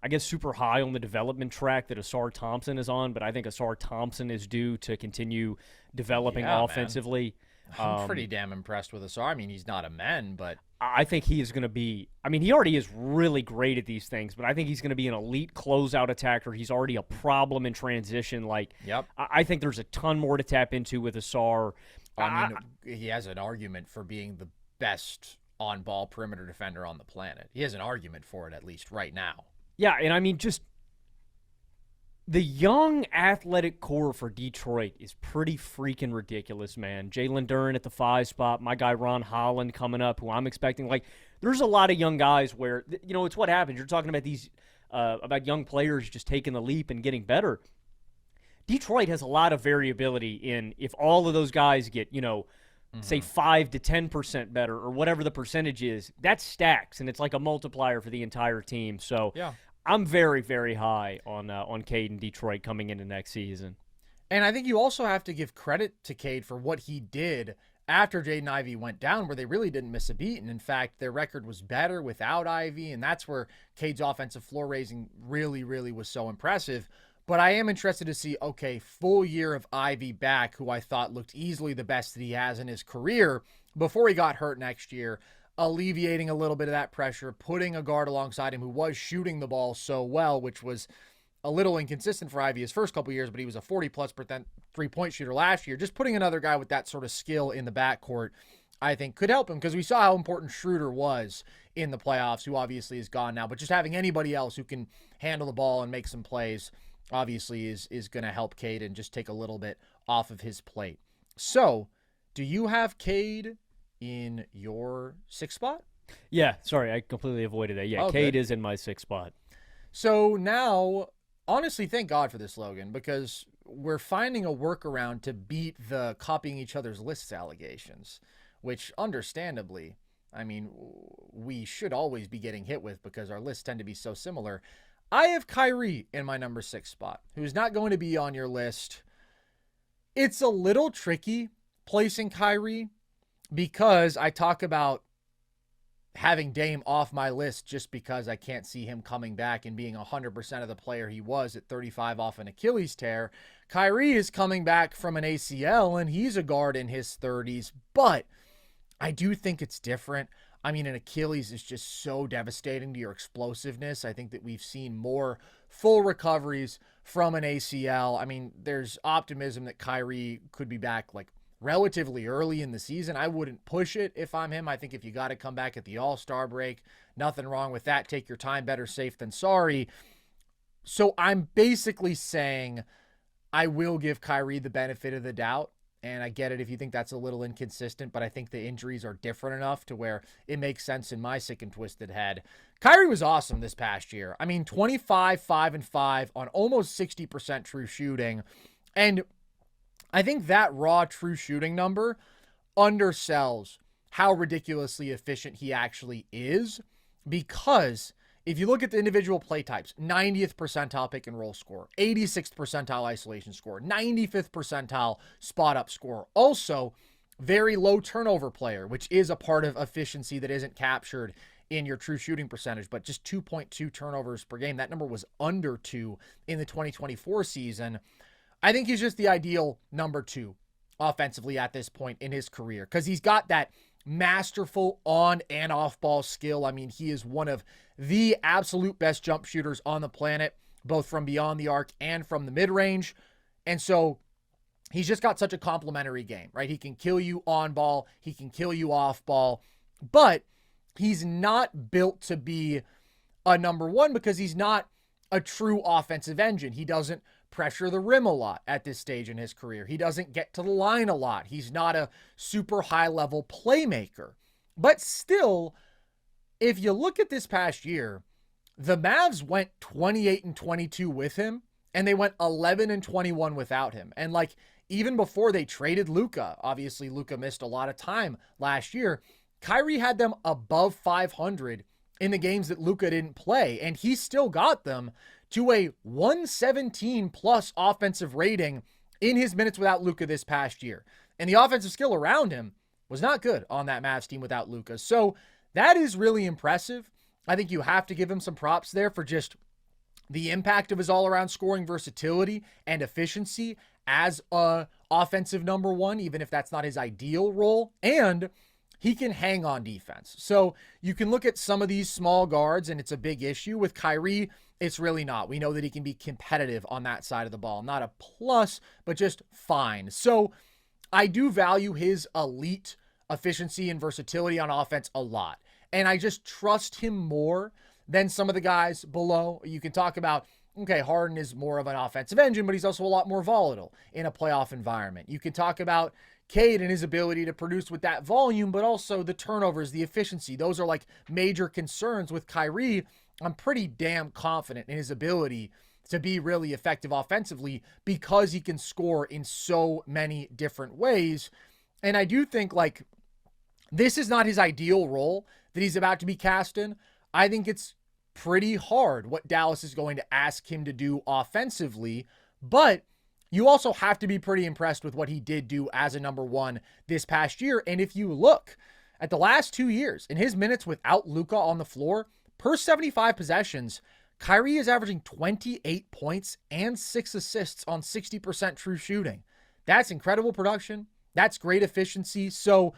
high on the development track that Asar Thompson is on, but I think Asar Thompson is due to continue developing offensively. I'm pretty damn impressed with Asar. I mean, he's not a man, but I think he is going to be – I mean, he already is really great at these things, but I think he's going to be an elite closeout attacker. He's already a problem in transition. Yep. I think there's a ton more to tap into with Asar. I mean, he has an argument for being the best on-ball perimeter defender on the planet. He has an argument for it, at least right now. Yeah, and I mean, just the young athletic core for Detroit is pretty freaking ridiculous, man. Jalen Duren at the 5 spot, my guy Ron Holland coming up, who I'm expecting. There's a lot of young guys where, it's what happens. You're talking about these, about young players just taking the leap and getting better. Detroit has a lot of variability in if all of those guys get, say 5 to 10% better or whatever the percentage is, that stacks, and it's like a multiplier for the entire team. So yeah. I'm very, very high on Cade in Detroit coming into next season. And I think you also have to give credit to Cade for what he did after Jaden Ivey went down, where they really didn't miss a beat. And in fact, their record was better without Ivey, and that's where Cade's offensive floor raising really, really was so impressive. But I am interested to see, okay, full year of Ivey back, who I thought looked easily the best that he has in his career before he got hurt next year, alleviating a little bit of that pressure, putting a guard alongside him who was shooting the ball so well, which was a little inconsistent for Ivey his first couple years, but he was a 40+% three-point shooter last year. Just putting another guy with that sort of skill in the backcourt, I think, could help him, because we saw how important Schroeder was in the playoffs, who obviously is gone now. But just having anybody else who can handle the ball and make some plays obviously is going to help Cade and just take a little bit off of his plate. So, do you have Cade in your 6th spot? Yeah, sorry, I completely avoided that. Yeah, Cade is in my 6th spot. So now, honestly, thank God for this, Logan, because we're finding a workaround to beat the copying each other's lists allegations, which understandably, I mean, we should always be getting hit with because our lists tend to be so similar. I have Kyrie in my number 6 spot, who's not going to be on your list. It's a little tricky placing Kyrie because I talk about having Dame off my list just because I can't see him coming back and being 100% of the player he was at 35 off an Achilles tear. Kyrie is coming back from an ACL, and he's a guard in his 30s, but I do think it's different. I mean, an Achilles is just so devastating to your explosiveness. I think that we've seen more full recoveries from an ACL. I mean, there's optimism that Kyrie could be back relatively early in the season. I wouldn't push it if I'm him. I think if you got to come back at the All-Star break, nothing wrong with that. Take your time, better safe than sorry. So I'm basically saying I will give Kyrie the benefit of the doubt. And I get it if you think that's a little inconsistent, but I think the injuries are different enough to where it makes sense in my sick and twisted head. Kyrie was awesome this past year. I mean, 25, 5, and 5 on almost 60% true shooting. And I think that raw true shooting number undersells how ridiculously efficient he actually is, because if you look at the individual play types, 90th percentile pick and roll score, 86th percentile isolation score, 95th percentile spot up score. Also, very low turnover player, which is a part of efficiency that isn't captured in your true shooting percentage, but just 2.2 turnovers per game. That number was under 2 in the 2024 season. I think he's just the ideal number 2 offensively at this point in his career, because he's got that masterful on and off ball skill. I mean, he is one of the absolute best jump shooters on the planet, both from beyond the arc and from the mid-range. And so he's just got such a complimentary game, right? He can kill you on ball, he can kill you off ball, but he's not built to be a number 1 because he's not a true offensive engine. He doesn't pressure the rim a lot at this stage in his career. He doesn't get to the line a lot. He's not a super high-level playmaker. But still, if you look at this past year, the Mavs went 28-22 with him, and they went 11-21 without him. And even before they traded Luka, obviously Luka missed a lot of time last year, Kyrie had them above 500 in the games that Luka didn't play, and he still got them to a 117 plus offensive rating in his minutes without Luka this past year. And the offensive skill around him was not good on that Mavs team without Luka. So that is really impressive. I think you have to give him some props there for just the impact of his all-around scoring versatility and efficiency as a offensive number one, even if that's not his ideal role. And he can hang on defense. So you can look at some of these small guards, and it's a big issue. With Kyrie, it's really not. We know that he can be competitive on that side of the ball. Not a plus, but just fine. So I do value his elite efficiency and versatility on offense a lot. And I just trust him more than some of the guys below. You can talk about, okay, Harden is more of an offensive engine, but he's also a lot more volatile in a playoff environment. You can talk about Cade and his ability to produce with that volume, but also the turnovers, the efficiency. Those are like major concerns with Kyrie. I'm pretty damn confident in his ability to be really effective offensively because he can score in so many different ways. And I do think like this is not his ideal role that he's about to be cast in. I think it's pretty hard what Dallas is going to ask him to do offensively, but you also have to be pretty impressed with what he did do as a number one this past year. And if you look at the last 2 years in his minutes without Luka on the floor, per 75 possessions, Kyrie is averaging 28 points and 6 assists on 60% true shooting. That's incredible production. That's great efficiency. So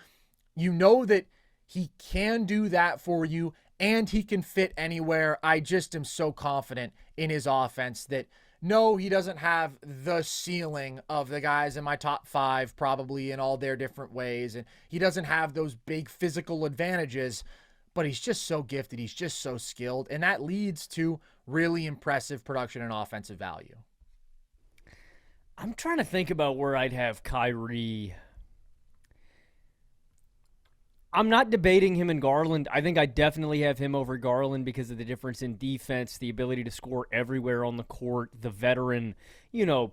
you know that he can do that for you and he can fit anywhere. I just am so confident in his offense that no, he doesn't have the ceiling of the guys in my top 5 probably in all their different ways. And he doesn't have those big physical advantages, but he's just so gifted. He's just so skilled. And that leads to really impressive production and offensive value. I'm trying to think about where I'd have Kyrie. I'm not debating him and Garland. I think I definitely have him over Garland because of the difference in defense, the ability to score everywhere on the court, the veteran,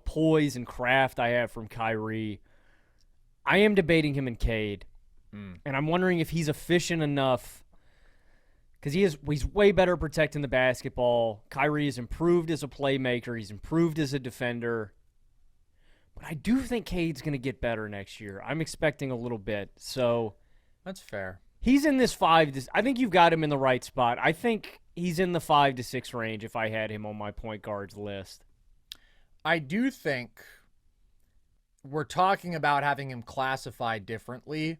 poise and craft I have from Kyrie. I am debating him and Cade. And I'm wondering if he's efficient enough because he's way better protecting the basketball. Kyrie has improved as a playmaker. He's improved as a defender. But I do think Cade's going to get better next year. I'm expecting a little bit. So that's fair. He's in this 5 I think you've got him in the right spot. I think he's in the 5 to 6 range if I had him on my point guards list. I do think we're talking about having him classified differently.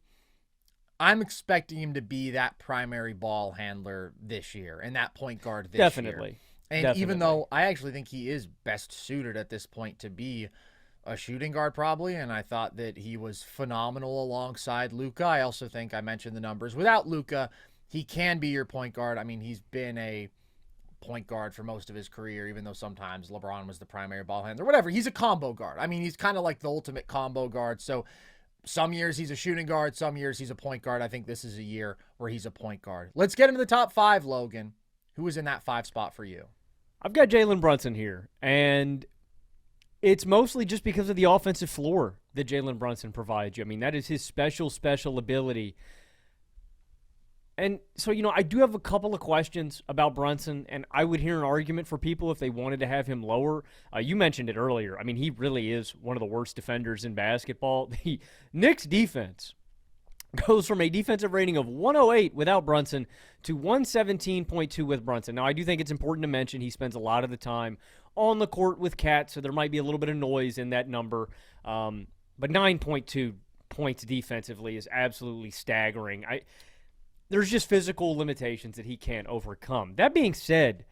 I'm expecting him to be that primary ball handler this year and that point guard this year. Definitely. And even though I actually think he is best suited at this point to be a shooting guard probably, and I thought that he was phenomenal alongside Luka. I also think I mentioned the numbers. Without Luka, he can be your point guard. I mean, he's been a point guard for most of his career, even though sometimes LeBron was the primary ball handler. Whatever, he's a combo guard. I mean, he's kind of like the ultimate combo guard. So some years he's a shooting guard, some years he's a point guard. I think this is a year where he's a point guard. Let's get him to the top 5, Logan. Who is in that 5 spot for you? I've got Jalen Brunson here, and it's mostly just because of the offensive floor that Jalen Brunson provides you. I mean, that is his special ability. And so, I do have a couple of questions about Brunson, and I would hear an argument for people if they wanted to have him lower. You mentioned it earlier. I mean, he really is one of the worst defenders in basketball. The Knicks defense goes from a defensive rating of 108 without Brunson to 117.2 with Brunson. Now, I do think it's important to mention he spends a lot of the time on the court with Cat, so there might be a little bit of noise in that number. But 9.2 points defensively is absolutely staggering. There's just physical limitations that he can't overcome. That being said,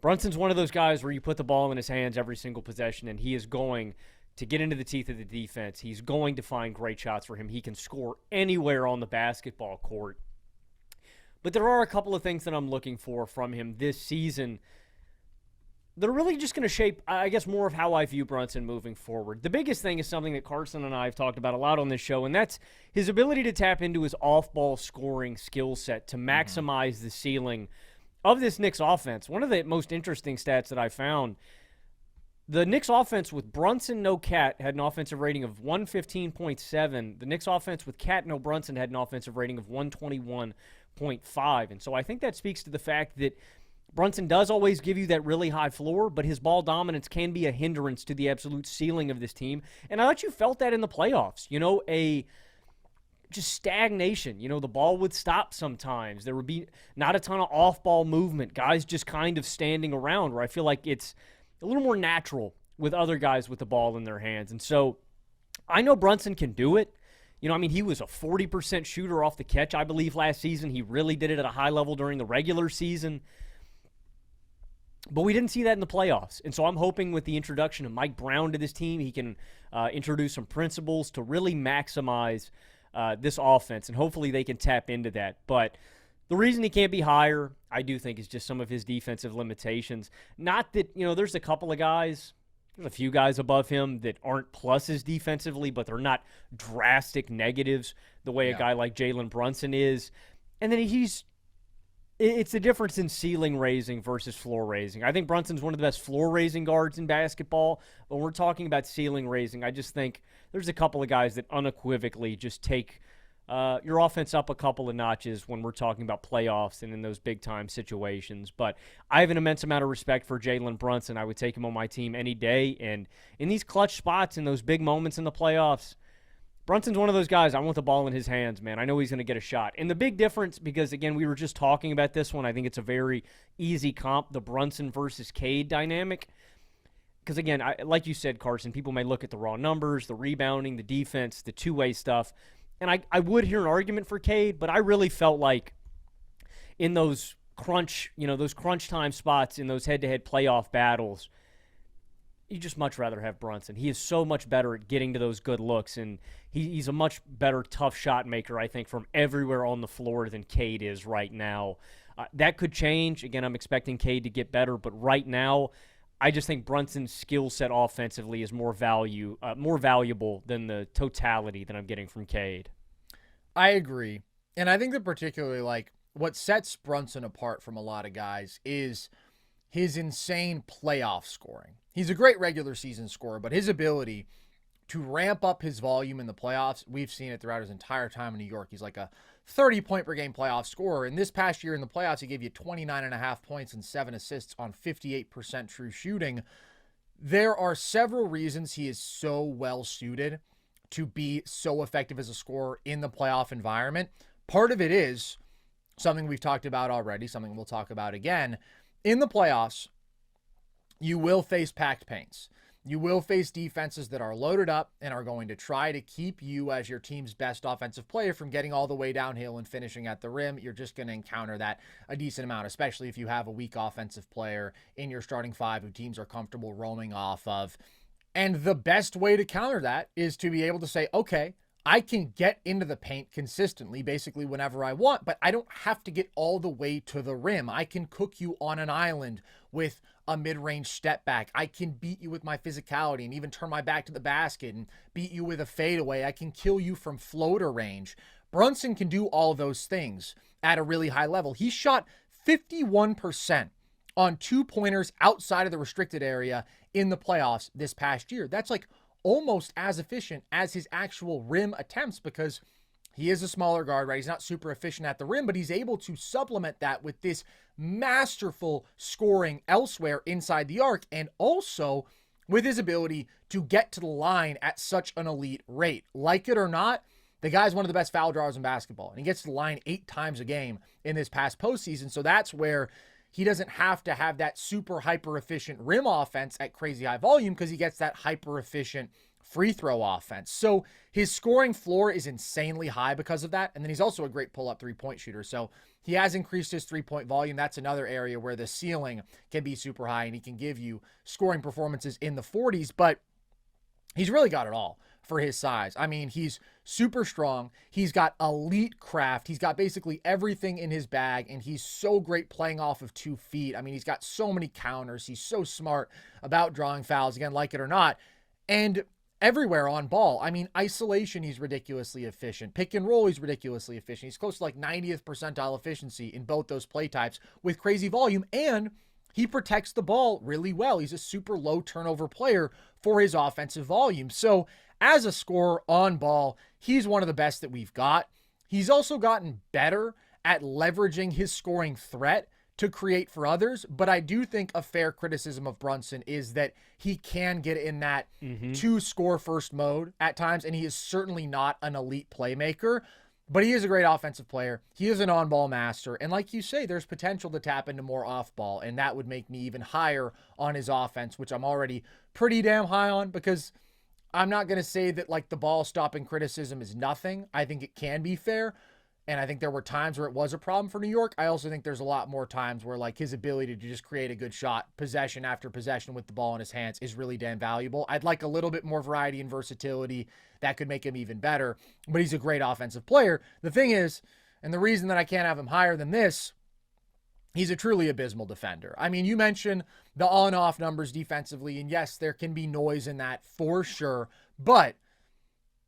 Brunson's one of those guys where you put the ball in his hands every single possession, and he is going to get into the teeth of the defense. He's going to find great shots for him. He can score anywhere on the basketball court. But there are a couple of things that I'm looking for from him this season that are really just going to shape, I guess, more of how I view Brunson moving forward. The biggest thing is something that Carson and I have talked about a lot on this show, and that's his ability to tap into his off-ball scoring skill set to maximize the ceiling of this Knicks offense. One of the most interesting stats that I found, The Knicks offense with Brunson, no Cat, had an offensive rating of 115.7. The Knicks offense with Cat, no Brunson, had an offensive rating of 121.5. And so I think that speaks to the fact that Brunson does always give you that really high floor, but his ball dominance can be a hindrance to the absolute ceiling of this team. And I thought you felt that in the playoffs. Just stagnation. The ball would stop sometimes. There would be not a ton of off-ball movement. Guys just kind of standing around, where I feel like it's a little more natural with other guys with the ball in their hands. And so I know Brunson can do it. He was a 40% shooter off the catch, I believe, last season. He really did it at a high level during the regular season. But we didn't see that in the playoffs. And so I'm hoping with the introduction of Mike Brown to this team, he can introduce some principles to really maximize this offense. And hopefully they can tap into that. But the reason he can't be higher, I do think, is just some of his defensive limitations. Not that, there's a couple of guys, there's a few guys above him that aren't pluses defensively, but they're not drastic negatives the way a guy like Jalen Brunson is. And then it's the difference in ceiling raising versus floor raising. I think Brunson's one of the best floor raising guards in basketball. But when we're talking about ceiling raising, I just think there's a couple of guys that unequivocally just take your offense up a couple of notches when we're talking about playoffs and in those big-time situations. But I have an immense amount of respect for Jalen Brunson. I would take him on my team any day. And in these clutch spots, in those big moments in the playoffs, Brunson's one of those guys, I want the ball in his hands, man. I know he's going to get a shot. And the big difference, because, again, we were just talking about this one, I think it's a very easy comp, the Brunson versus Cade dynamic. Because, again, like you said, Carson, people may look at the raw numbers, the rebounding, the defense, the two-way stuff. And I would hear an argument for Cade, but I really felt like in those crunch time spots, in those head-to-head playoff battles, you just much rather have Brunson. He is so much better at getting to those good looks, and he's a much better tough shot maker, I think, from everywhere on the floor than Cade is right now. That could change. Again, I'm expecting Cade to get better, but right now, I just think Brunson's skill set offensively is more valuable than the totality that I'm getting from Cade. I agree. And I think that particularly, what sets Brunson apart from a lot of guys is his insane playoff scoring. He's a great regular season scorer, but his ability to ramp up his volume in the playoffs, we've seen it throughout his entire time in New York. He's like a 30-point-per-game playoff scorer. And this past year in the playoffs, he gave you 29.5 points and 7 assists on 58% true shooting. There are several reasons he is so well-suited to be so effective as a scorer in the playoff environment. Part of it is something we've talked about already, something we'll talk about again. In the playoffs, you will face packed paints. You will face defenses that are loaded up and are going to try to keep you as your team's best offensive player from getting all the way downhill and finishing at the rim. You're just going to encounter that a decent amount, especially if you have a weak offensive player in your starting five who teams are comfortable roaming off of. And the best way to counter that is to be able to say, okay, I can get into the paint consistently, basically whenever I want, but I don't have to get all the way to the rim. I can cook you on an island with a mid-range step back. I can beat you with my physicality and even turn my back to the basket and beat you with a fadeaway. I can kill you from floater range. Brunson can do all those things at a really high level. He shot 51% on two-pointers outside of the restricted area in the playoffs this past year. That's almost as efficient as his actual rim attempts, because he is a smaller guard, right? He's not super efficient at the rim, but he's able to supplement that with this masterful scoring elsewhere inside the arc, and also with his ability to get to the line at such an elite rate. Like it or not, the guy's one of the best foul drawers in basketball, and he gets to the line 8 times a game in this past postseason, so that's where he doesn't have to have that super hyper-efficient rim offense at crazy high volume, because he gets that hyper-efficient free throw offense. So his scoring floor is insanely high because of that. And then he's also a great pull-up three-point shooter. So he has increased his three-point volume. That's another area where the ceiling can be super high, and he can give you scoring performances in the 40s. But he's really got it all for his size. I mean, he's super strong. He's got elite craft. He's got basically everything in his bag, and he's so great playing off of 2 feet. I mean, he's got so many counters. He's so smart about drawing fouls, again, like it or not. And everywhere on ball. I mean, isolation, he's ridiculously efficient. Pick and roll, he's ridiculously efficient. He's close to 90th percentile efficiency in both those play types with crazy volume. And he protects the ball really well. He's a super low turnover player for his offensive volume. So as a scorer on ball, he's one of the best that we've got. He's also gotten better at leveraging his scoring threat to create for others. But I do think a fair criticism of Brunson is that he can get in that to score first mode at times. And he is certainly not an elite playmaker, but he is a great offensive player. He is an on-ball master. And like you say, there's potential to tap into more off-ball. And that would make me even higher on his offense, which I'm already pretty damn high on, because I'm not going to say that like the ball stopping criticism is nothing. I think it can be fair. And I think there were times where it was a problem for New York. I also think there's a lot more times where like his ability to just create a good shot, possession after possession with the ball in his hands is really damn valuable. I'd like a little bit more variety and versatility. That could make him even better, but he's a great offensive player. The thing is, and the reason that I can't have him higher than this, he's a truly abysmal defender. I mean, you mentioned the on-off numbers defensively, and yes, there can be noise in that for sure, but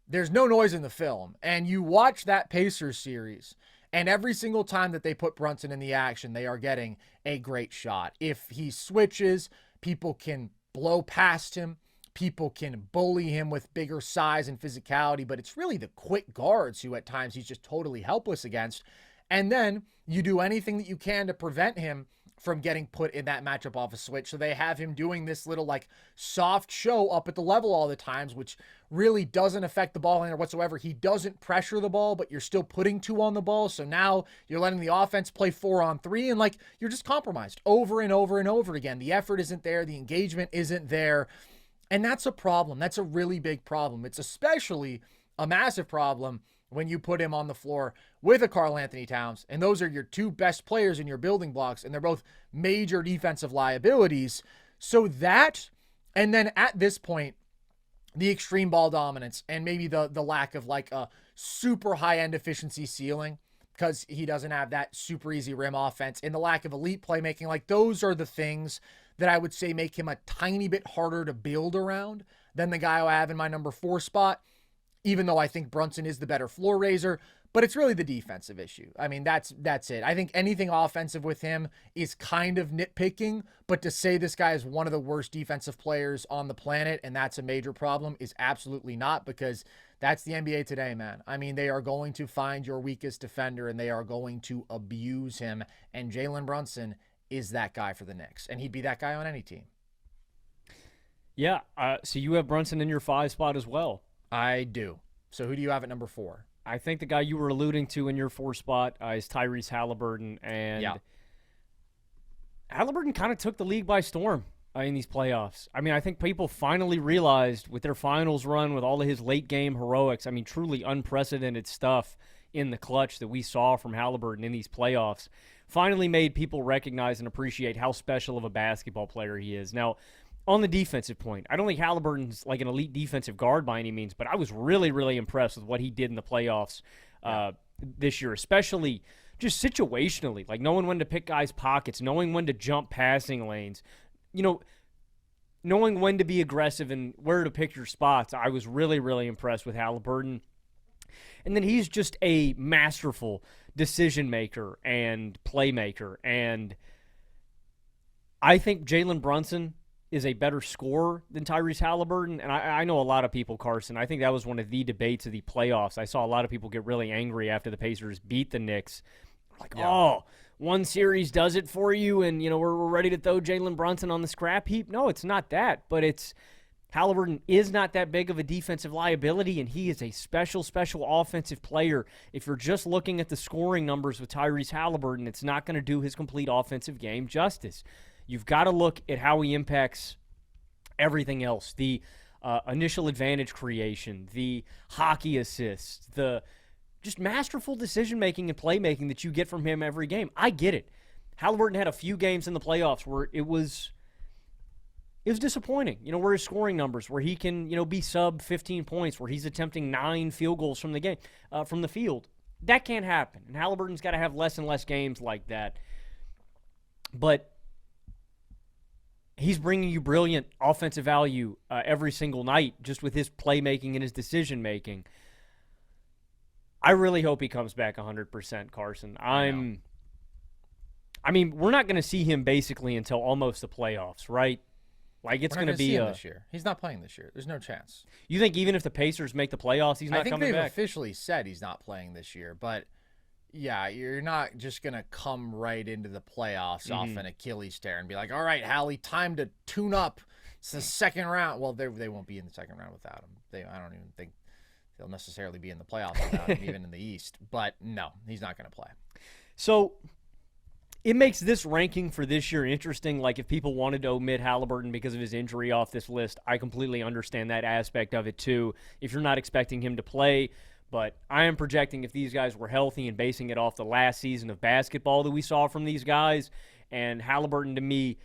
there's no noise in the film. And you watch that Pacers series, and every single time that they put Brunson in the action, they are getting a great shot. If he switches, people can blow past him. People can bully him with bigger size and physicality, but it's really the quick guards who at times he's just totally helpless against. And then you do anything that you can to prevent him from getting put in that matchup off a switch. So they have him doing this little like soft show up at the level all the times, which really doesn't affect the ball handler whatsoever. He doesn't pressure the ball, but you're still putting 2 on the ball. So now you're letting the offense play 4-on-3, and like you're just compromised over and over and over again. The effort isn't there. The engagement isn't there. And that's a problem. That's a really big problem. It's especially a massive problem when you put him on the floor with a Karl-Anthony Towns, and those are your 2 best players in your building blocks, and they're both major defensive liabilities. So that, and then at this point, the extreme ball dominance and maybe the lack of like a super high-end efficiency ceiling, because he doesn't have that super easy rim offense, and the lack of elite playmaking, like those are the things that I would say make him a tiny bit harder to build around than the guy I have in my number 4 spot, even though I think Brunson is the better floor raiser. But it's really the defensive issue. I mean, that's it. I think anything offensive with him is kind of nitpicking, but to say this guy is one of the worst defensive players on the planet and that's a major problem is absolutely not, because that's the NBA today, man. I mean, they are going to find your weakest defender and they are going to abuse him, and Jalen Brunson is that guy for the Knicks, and he'd be that guy on any team. Yeah, so you have Brunson in your 5 spot as well. I do. So who do you have at number 4? I think the guy you were alluding to in your 4 spot is Tyrese Haliburton, and Haliburton kind of took the league by storm in these playoffs. I mean, I think people finally realized with their finals run, with all of his late-game heroics, I mean, truly unprecedented stuff in the clutch that we saw from Haliburton in these playoffs, finally made people recognize and appreciate how special of a basketball player he is. Now, on the defensive point, I don't think Haliburton's like an elite defensive guard by any means, but I was really, really impressed with what he did in the playoffs this year, especially just situationally, like knowing when to pick guys' pockets, knowing when to jump passing lanes, knowing when to be aggressive and where to pick your spots. I was really, really impressed with Haliburton. And then he's just a masterful decision maker and playmaker. And I think Jalen Brunson is a better scorer than Tyrese Haliburton. And I know a lot of people, Carson, I think that was one of the debates of the playoffs. I saw a lot of people get really angry after the Pacers beat the Knicks. Like, one series does it for you, and, we're ready to throw Jalen Brunson on the scrap heap. No, it's not that, but it's Haliburton is not that big of a defensive liability, and he is a special, special offensive player. If you're just looking at the scoring numbers with Tyrese Haliburton, it's not going to do his complete offensive game justice. You've got to look at how he impacts everything else, the initial advantage creation, the hockey assists, the just masterful decision-making and playmaking that you get from him every game. I get it. Haliburton had a few games in the playoffs where it was disappointing, where his scoring numbers, where he can, be sub 15 points, where he's attempting 9 field goals from the game, from the field. That can't happen. And Haliburton's got to have less and less games like that. But he's bringing you brilliant offensive value every single night just with his playmaking and his decision-making. I really hope he comes back 100%, Carson. I mean, we're not going to see him basically until almost the playoffs, right? Like, it's going to be see him this year. He's not playing this year. There's no chance. You think even if the Pacers make the playoffs, he's not coming back? I think they've officially said he's not playing this year, but yeah, you're not just going to come right into the playoffs off an Achilles tear and be like, all right, Hali, time to tune up. It's the second round. Well, they won't be in the second round without him. I don't even think they'll necessarily be in the playoffs without him, even in the East. But no, he's not going to play. So it makes this ranking for this year interesting. Like, if people wanted to omit Haliburton because of his injury off this list, I completely understand that aspect of it too. If you're not expecting him to play, but I am projecting if these guys were healthy and basing it off the last season of basketball that we saw from these guys, and Haliburton, to me,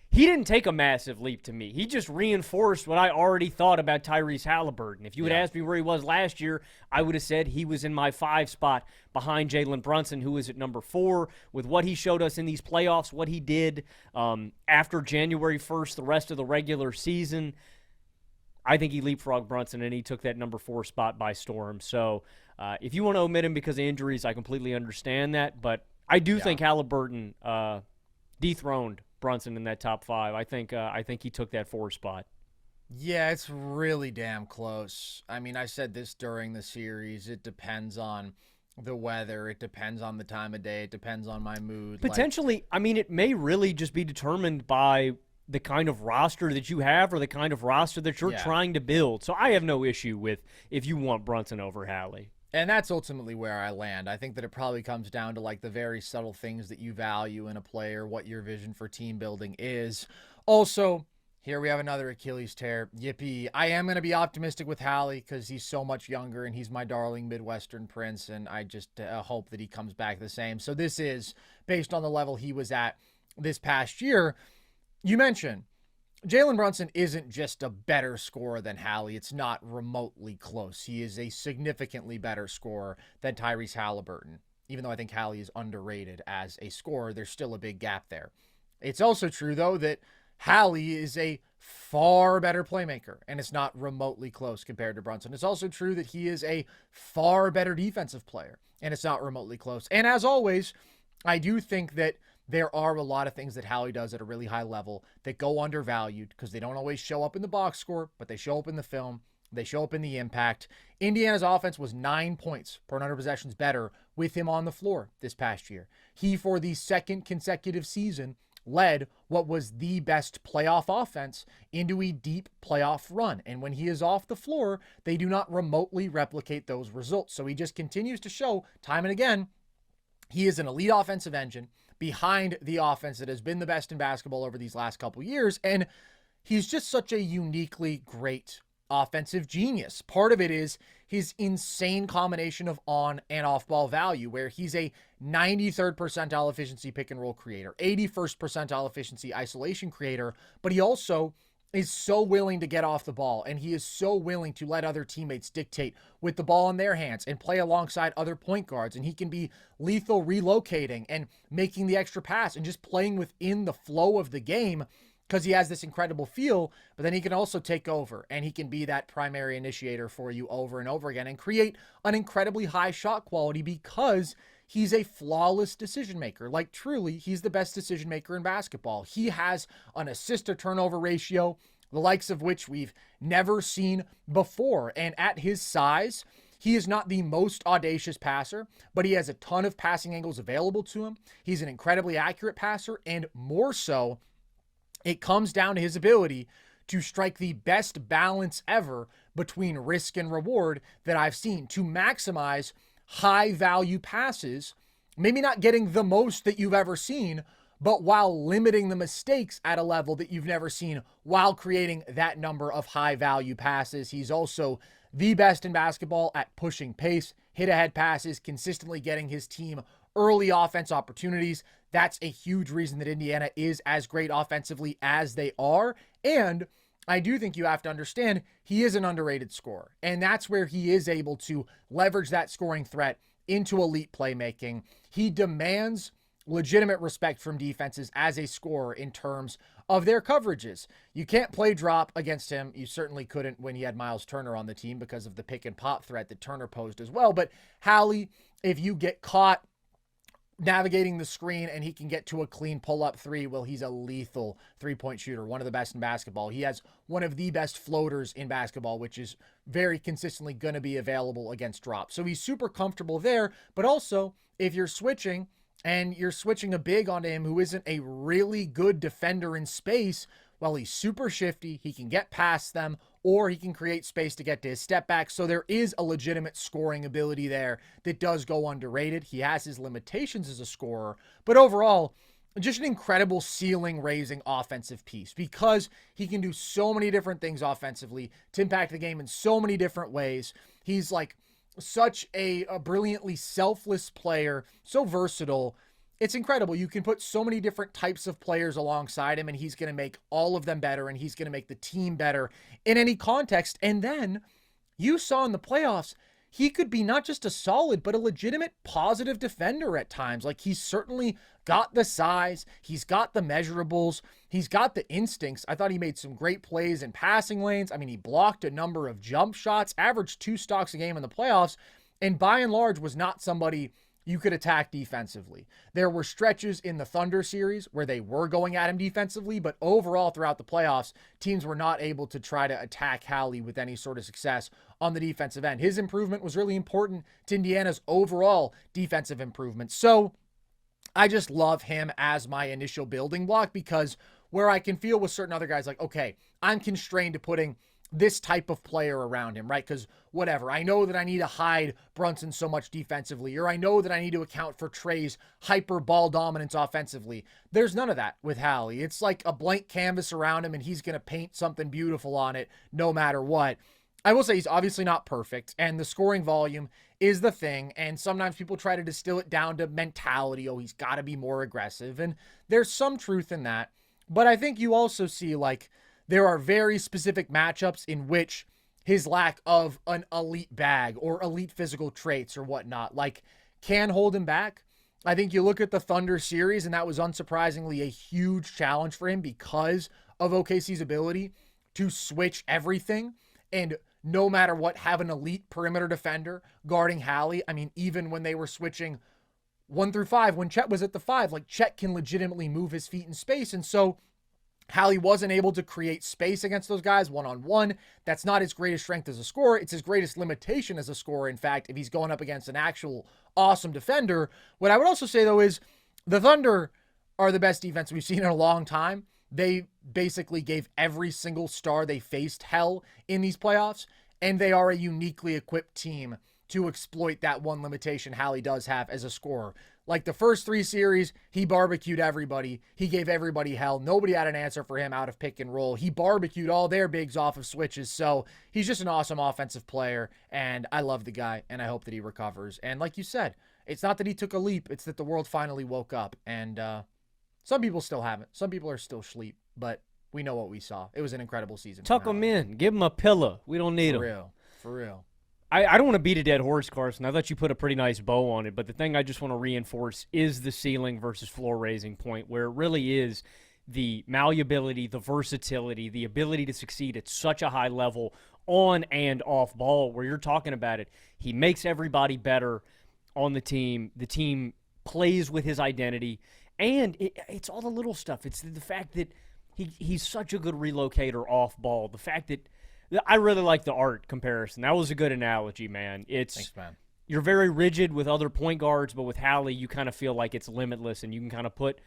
he didn't take a massive leap to me. He just reinforced what I already thought about Tyrese Haliburton. If you had asked me where he was last year, I would have said he was in my 5 spot behind Jalen Brunson, who is at number 4. With what he showed us in these playoffs, what he did after January 1st, the rest of the regular season, I think he leapfrogged Brunson, and he took that number 4 spot by storm. So if you want to omit him because of injuries, I completely understand that. But I do think Haliburton dethroned Brunson in that top 5. I think he took that 4 spot. Yeah, it's really damn close. I mean, I said this during the series. It depends on the weather. It depends on the time of day. It depends on my mood. Potentially, I mean, it may really just be determined by the kind of roster that you have or the kind of roster that you're trying to build. So I have no issue with if you want Brunson over Hali. And that's ultimately where I land. I think that it probably comes down to like the very subtle things that you value in a player, what your vision for team building is. Also, here we have another Achilles tear. Yippee. I am going to be optimistic with Hali because he's so much younger and he's my darling Midwestern prince, and I just hope that he comes back the same. So this is based on the level he was at this past year. You mentioned Jalen Brunson isn't just a better scorer than Hali. It's not remotely close. He is a significantly better scorer than Tyrese Haliburton. Even though I think Hali is underrated as a scorer, there's still a big gap there. It's also true, though, that Hali is a far better playmaker, and it's not remotely close compared to Brunson. It's also true that he is a far better defensive player, and it's not remotely close. And as always, I do think that there are a lot of things that Hali does at a really high level that go undervalued because they don't always show up in the box score, but they show up in the film. They show up in the impact. Indiana's offense was 9 points per 100 possessions better with him on the floor this past year. He, for the second consecutive season, led what was the best playoff offense into a deep playoff run. And when he is off the floor, they do not remotely replicate those results. So he just continues to show time and again, he is an elite offensive engine behind the offense that has been the best in basketball over these last couple years. And he's just such a uniquely great offensive genius. Part of it is his insane combination of on and off ball value, where he's a 93rd percentile efficiency pick and roll creator, 81st percentile efficiency isolation creator, but he also is so willing to get off the ball, and he is so willing to let other teammates dictate with the ball in their hands and play alongside other point guards, and he can be lethal relocating and making the extra pass and just playing within the flow of the game because he has this incredible feel, but then he can also take over, and he can be that primary initiator for you over and over again and create an incredibly high shot quality because he's a flawless decision maker. Like, truly, he's the best decision maker in basketball. He has an assist to turnover ratio, the likes of which we've never seen before. And at his size, he is not the most audacious passer, but he has a ton of passing angles available to him. He's an incredibly accurate passer, and more so, it comes down to his ability to strike the best balance ever between risk and reward that I've seen to maximize high value passes, maybe not getting the most that you've ever seen, but while limiting the mistakes at a level that you've never seen while creating that number of high value passes. He's also the best in basketball at pushing pace, hit ahead passes, consistently getting his team early offense opportunities. That's a huge reason that Indiana is as great offensively as they are. And I do think you have to understand he is an underrated scorer, and that's where he is able to leverage that scoring threat into elite playmaking. He demands legitimate respect from defenses as a scorer in terms of their coverages. You can't play drop against him. You certainly couldn't when he had Miles Turner on the team because of the pick and pop threat that Turner posed as well. But Hali, if you get caught navigating the screen, and he can get to a clean pull-up three. Well, he's a lethal three-point shooter, one of the best in basketball. He has one of the best floaters in basketball, which is very consistently going to be available against drop. So he's super comfortable there, but also if you're switching and you're switching a big onto him who isn't a really good defender in space, well, he's super shifty. He can get past them, or he can create space to get to his step back. So there is a legitimate scoring ability there that does go underrated. He has his limitations as a scorer, but overall, just an incredible ceiling raising offensive piece because he can do so many different things offensively to impact the game in so many different ways. He's like such a brilliantly selfless player, so versatile. It's incredible. You can put so many different types of players alongside him, and he's going to make all of them better, and he's going to make the team better in any context. And then you saw in the playoffs, he could be not just a solid, but a legitimate positive defender at times. Like, he's certainly got the size. He's got the measurables. He's got the instincts. I thought he made some great plays in passing lanes. I mean, he blocked a number of jump shots, averaged 2 stocks a game in the playoffs, and by and large was not somebody you could attack defensively. There were stretches in the Thunder series where they were going at him defensively, but overall throughout the playoffs, teams were not able to try to attack Hali with any sort of success on the defensive end. His improvement was really important to Indiana's overall defensive improvement. So I just love him as my initial building block because where I can feel with certain other guys like, okay, I'm constrained to putting this type of player around him, right? Because whatever, I know that I need to hide Brunson so much defensively, or I know that I need to account for Trae's hyper ball dominance offensively. There's none of that with Hali. It's like a blank canvas around him, and he's going to paint something beautiful on it no matter what. I will say he's obviously not perfect, and the scoring volume is the thing, and sometimes people try to distill it down to mentality. Oh, he's got to be more aggressive, and there's some truth in that. But I think you also see, like, there are very specific matchups in which his lack of an elite bag or elite physical traits or whatnot, like, can hold him back. I think you look at the Thunder series, and that was unsurprisingly a huge challenge for him because of OKC's ability to switch everything and no matter what, have an elite perimeter defender guarding Hali. I mean, even when they were switching 1 through 5, when Chet was at the 5, like, Chet can legitimately move his feet in space. And so Hali wasn't able to create space against those guys one-on-one. That's not his greatest strength as a scorer. It's his greatest limitation as a scorer, in fact, if he's going up against an actual awesome defender. What I would also say, though, is the Thunder are the best defense we've seen in a long time. They basically gave every single star they faced hell in these playoffs, and they are a uniquely equipped team to exploit that one limitation Hali does have as a scorer. Like the first 3 series, he barbecued everybody. He gave everybody hell. Nobody had an answer for him out of pick and roll. He barbecued all their bigs off of switches. So he's just an awesome offensive player, and I love the guy, and I hope that he recovers. And like you said, it's not that he took a leap. It's that the world finally woke up. And some people still haven't. Some people are still asleep, but we know what we saw. It was an incredible season. Tuck him in. Give him a pillow. We don't need him. For real. I don't want to beat a dead horse, Carson. I thought you put a pretty nice bow on it, but the thing I just want to reinforce is the ceiling versus floor raising point, where it really is the malleability, the versatility, the ability to succeed at such a high level on and off ball, where you're talking about it. He makes everybody better on the team. The team plays with his identity, and it's all the little stuff. It's the fact that he's such a good relocator off ball. The fact that I really like the art comparison. That was a good analogy, man. Thanks, man. You're very rigid with other point guards, but with Hali, you kind of feel like it's limitless, and you can kind of put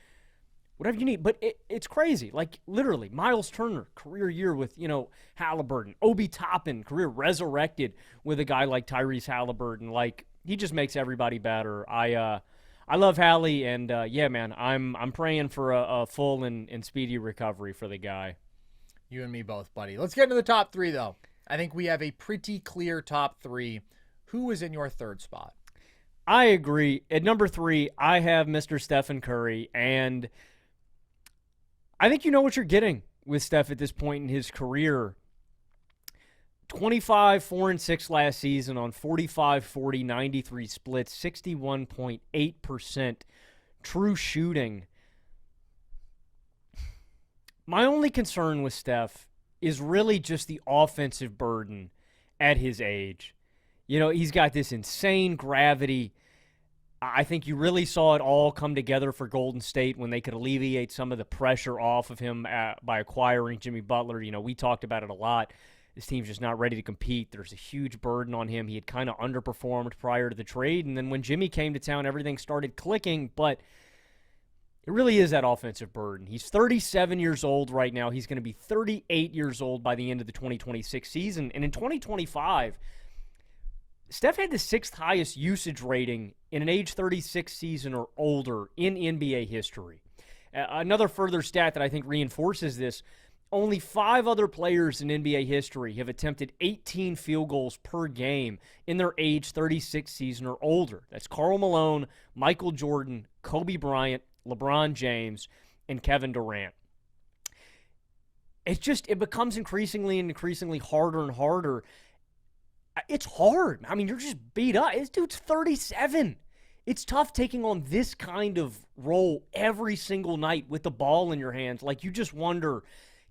whatever you need. But it's crazy. Like, literally, Miles Turner, career year with, Haliburton. Obi Toppin, career resurrected with a guy like Tyrese Haliburton. Like, he just makes everybody better. I love Hali, and, yeah, man, I'm praying for a full and speedy recovery for the guy. You and me both, buddy. Let's get into the top 3, though. I think we have a pretty clear top 3. Who is in your third spot? I agree. At number 3, I have Mr. Stephen Curry, and I think you know what you're getting with Steph at this point in his career. 25, 4, and 6 last season on 45, 40, 93 splits, 61.8% true shooting. My only concern with Steph is really just the offensive burden at his age. He's got this insane gravity. I think you really saw it all come together for Golden State when they could alleviate some of the pressure off of him by acquiring Jimmy Butler. You know, we talked about it a lot. This team's just not ready to compete. There's a huge burden on him. He had kind of underperformed prior to the trade, and then when Jimmy came to town, everything started clicking, but it really is that offensive burden. He's 37 years old right now. He's going to be 38 years old by the end of the 2026 season, and in 2025, Steph had the 6th highest usage rating in an age 36 season or older in NBA history. Another further stat that I think reinforces this, only 5 other players in NBA history have attempted 18 field goals per game in their age 36 season or older. That's Karl Malone, Michael Jordan, Kobe Bryant, LeBron James, and Kevin Durant. It becomes increasingly harder and harder. It's hard. I mean, you're just beat up. This dude's 37. It's tough taking on this kind of role every single night with the ball in your hands. Like, you just wonder,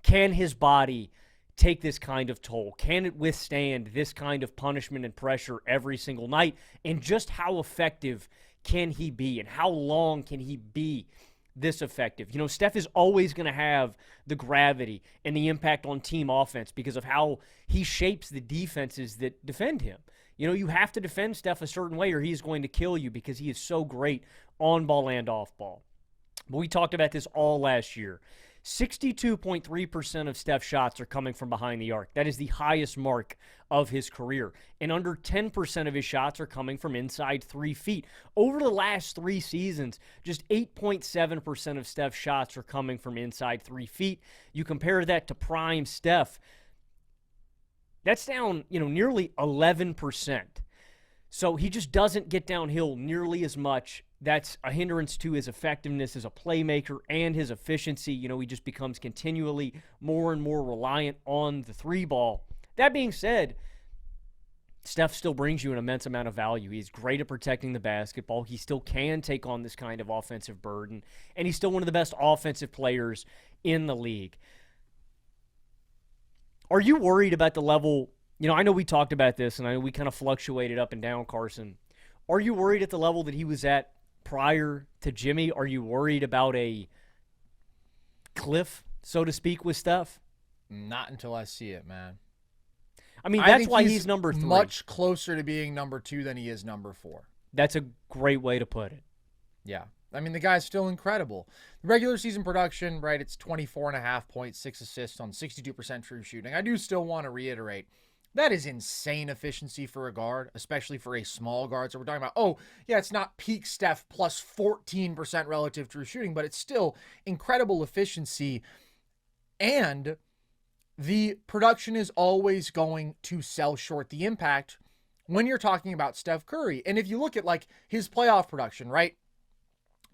can his body take this kind of toll? Can it withstand this kind of punishment and pressure every single night? And just how effective can he be? And how long can he be this effective? You know, Steph is always going to have the gravity and the impact on team offense because of how he shapes the defenses that defend him. You know, you have to defend Steph a certain way or he's going to kill you because he is so great on ball and off ball. But we talked about this all last year. 62.3% of Steph's shots are coming from behind the arc. That is the highest mark of his career. And under 10% of his shots are coming from inside 3 feet. Over the last 3 seasons, just 8.7% of Steph's shots are coming from inside 3 feet. You compare that to prime Steph, that's down, nearly 11%. So he just doesn't get downhill nearly as much. That's a hindrance to his effectiveness as a playmaker and his efficiency. He just becomes continually more and more reliant on the 3 ball. That being said, Steph still brings you an immense amount of value. He's great at protecting the basketball. He still can take on this kind of offensive burden, and he's still one of the best offensive players in the league. Are you worried about the level? I know we talked about this, and I know we kind of fluctuated up and down, Carson. Are you worried at the level that he was at prior to Jimmy? Are you worried about a cliff, so to speak, with Steph? Not until I see it, man. I mean, that's why he's number 3. Much closer to being number 2 than he is number 4. That's a great way to put it. Yeah. I mean, the guy's still incredible. Regular season production, right, it's 24.5 points, 6 assists on 62% true shooting. I do still want to reiterate, that is insane efficiency for a guard, especially for a small guard. So we're talking about, it's not peak Steph plus 14% relative true shooting, but it's still incredible efficiency. And the production is always going to sell short the impact when you're talking about Steph Curry. And if you look at his playoff production, right?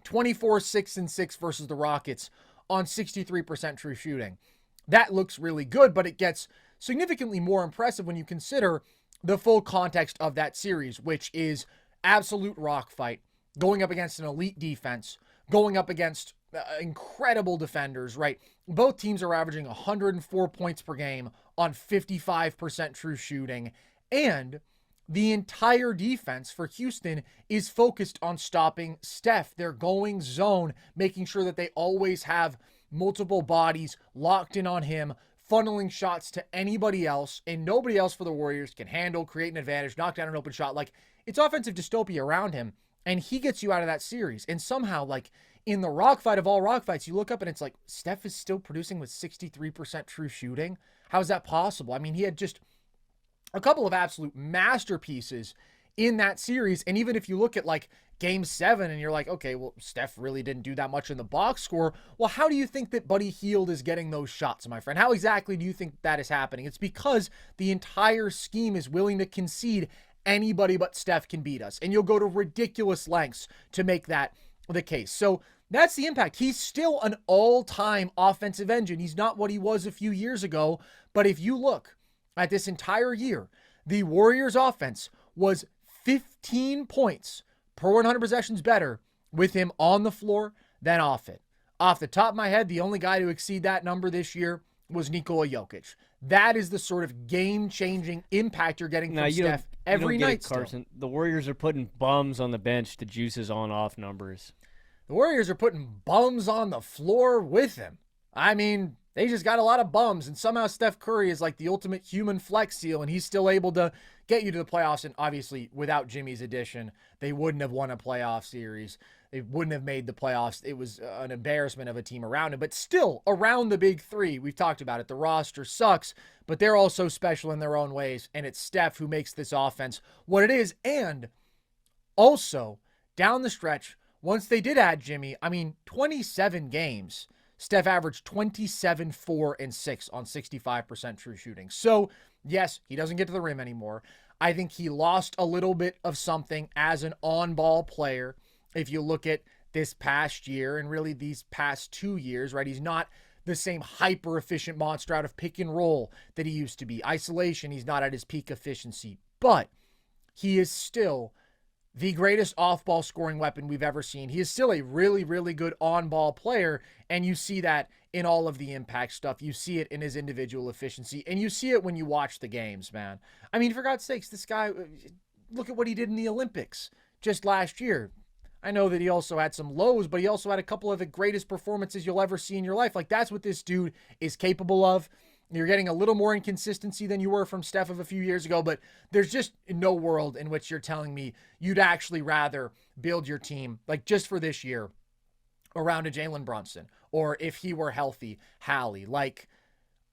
24, 6, and 6 versus the Rockets on 63% true shooting. That looks really good, but it gets significantly more impressive when you consider the full context of that series, which is absolute rock fight, going up against an elite defense, going up against incredible defenders, right? Both teams are averaging 104 points per game on 55% true shooting, and the entire defense for Houston is focused on stopping Steph. They're going zone, making sure that they always have multiple bodies locked in on him, funneling shots to anybody else, and nobody else for the Warriors can handle, create an advantage, knock down an open shot. It's offensive dystopia around him, and he gets you out of that series. And somehow, in the rock fight of all rock fights, you look up and it's Steph is still producing with 63% true shooting. How is that possible? I mean, he had just a couple of absolute masterpieces in that series. And even if you look at game 7 and you're okay, well, Steph really didn't do that much in the box score. Well, how do you think that Buddy Hield is getting those shots, my friend? How exactly do you think that is happening? It's because the entire scheme is willing to concede anybody but Steph can beat us. And you'll go to ridiculous lengths to make that the case. So that's the impact. He's still an all-time offensive engine. He's not what he was a few years ago. But if you look at this entire year, the Warriors offense was 15 points per 100 possessions better with him on the floor than off it. Off the top of my head, the only guy to exceed that number this year was Nikola Jokic. That is the sort of game-changing impact you're getting from Steph every night. Carson. The Warriors are putting bums on the bench to juice his on-off numbers. The Warriors are putting bums on the floor with him. I mean, they just got a lot of bums, and somehow Steph Curry is like the ultimate human flex seal, and he's still able to get you to the playoffs. And obviously, without Jimmy's addition, they wouldn't have won a playoff series. They wouldn't have made the playoffs. It was an embarrassment of a team around him. But still, around the big three, we've talked about it. The roster sucks, but they're also special in their own ways. And it's Steph who makes this offense what it is. And also, down the stretch, once they did add Jimmy, 27 games, Steph averaged 27, 4, and 6 on 65% true shooting. So, yes, he doesn't get to the rim anymore. I think he lost a little bit of something as an on-ball player. If you look at this past year and really these past 2 years, right? He's not the same hyper-efficient monster out of pick and roll that he used to be. Isolation, he's not at his peak efficiency. But he is still the greatest off-ball scoring weapon we've ever seen. He is still a really, really good on-ball player, and you see that in all of the impact stuff. You see it in his individual efficiency, and you see it when you watch the games, man. For God's sakes, this guy, look at what he did in the Olympics just last year. I know that he also had some lows, but he also had a couple of the greatest performances you'll ever see in your life. Like, that's what this dude is capable of. You're getting a little more inconsistency than you were from Steph of a few years ago, but there's just no world in which you're telling me you'd actually rather build your team, like just for this year, around a Jalen Brunson, or if he were healthy, Hali. Like,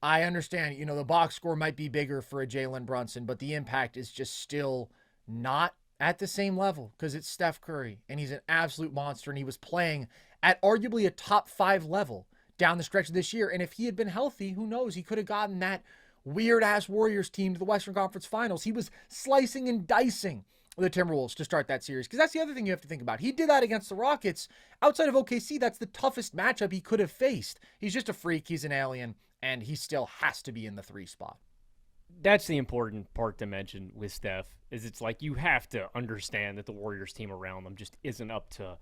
I understand, the box score might be bigger for a Jalen Brunson, but the impact is just still not at the same level because it's Steph Curry, and he's an absolute monster, and he was playing at arguably a top 5 level down the stretch of this year. And if he had been healthy, who knows? He could have gotten that weird-ass Warriors team to the Western Conference Finals. He was slicing and dicing the Timberwolves to start that series, because that's the other thing you have to think about. He did that against the Rockets. Outside of OKC, that's the toughest matchup he could have faced. He's just a freak. He's an alien, and he still has to be in the 3 spot. That's the important part to mention with Steph, is it's like you have to understand that the Warriors team around them just isn't up to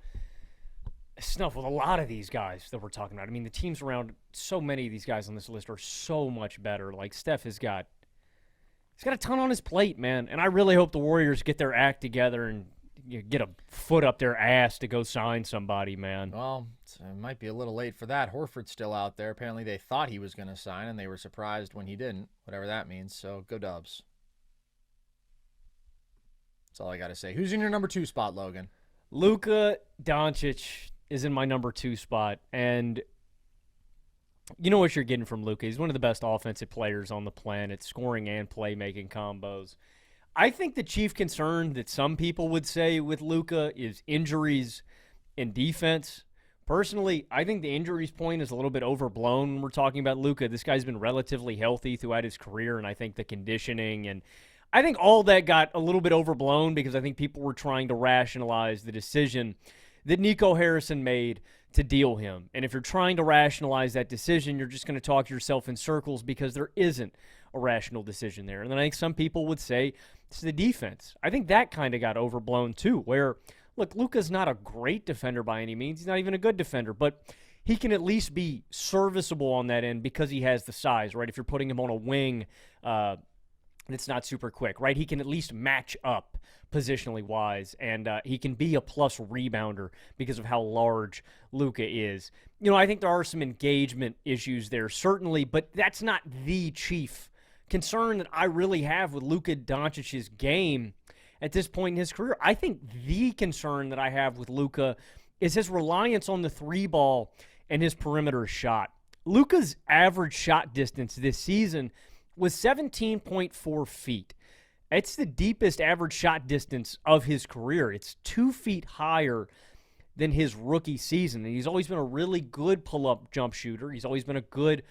snuff with a lot of these guys that we're talking about. The teams around so many of these guys on this list are so much better. Like, Steph he's got a ton on his plate, man. And I really hope the Warriors get their act together and get a foot up their ass to go sign somebody, man. Well, it might be a little late for that. Horford's still out there. Apparently they thought he was going to sign, and they were surprised when he didn't, whatever that means. So go Dubs. That's all I got to say. Who's in your number 2 spot, Logan? Luka Doncic is in my number 2 spot, and you know what you're getting from Luka. He's one of the best offensive players on the planet, scoring and playmaking combos. I think the chief concern that some people would say with Luka is injuries and defense. Personally, I think the injuries point is a little bit overblown when we're talking about Luka. This guy's been relatively healthy throughout his career, and I think the conditioning and I think all that got a little bit overblown because I think people were trying to rationalize the decision that Nico Harrison made to deal him. And if you're trying to rationalize that decision, you're just going to talk yourself in circles because there isn't a rational decision there. And then I think some people would say it's the defense. I think that kind of got overblown too, where, look, Luka's not a great defender by any means. He's not even a good defender, but he can at least be serviceable on that end because he has the size, right? If you're putting him on a wing that's not super quick, right? He can at least match up positionally wise, and he can be a plus rebounder because of how large Luka is. I think there are some engagement issues there, certainly, but that's not the chief concern that I really have with Luka Doncic's game at this point in his career. I think the concern that I have with Luka is his reliance on the 3-ball and his perimeter shot. Luka's average shot distance this season was 17.4 feet. It's the deepest average shot distance of his career. It's 2 feet higher than his rookie season. And he's always been a really good pull-up jump shooter. He's always been a good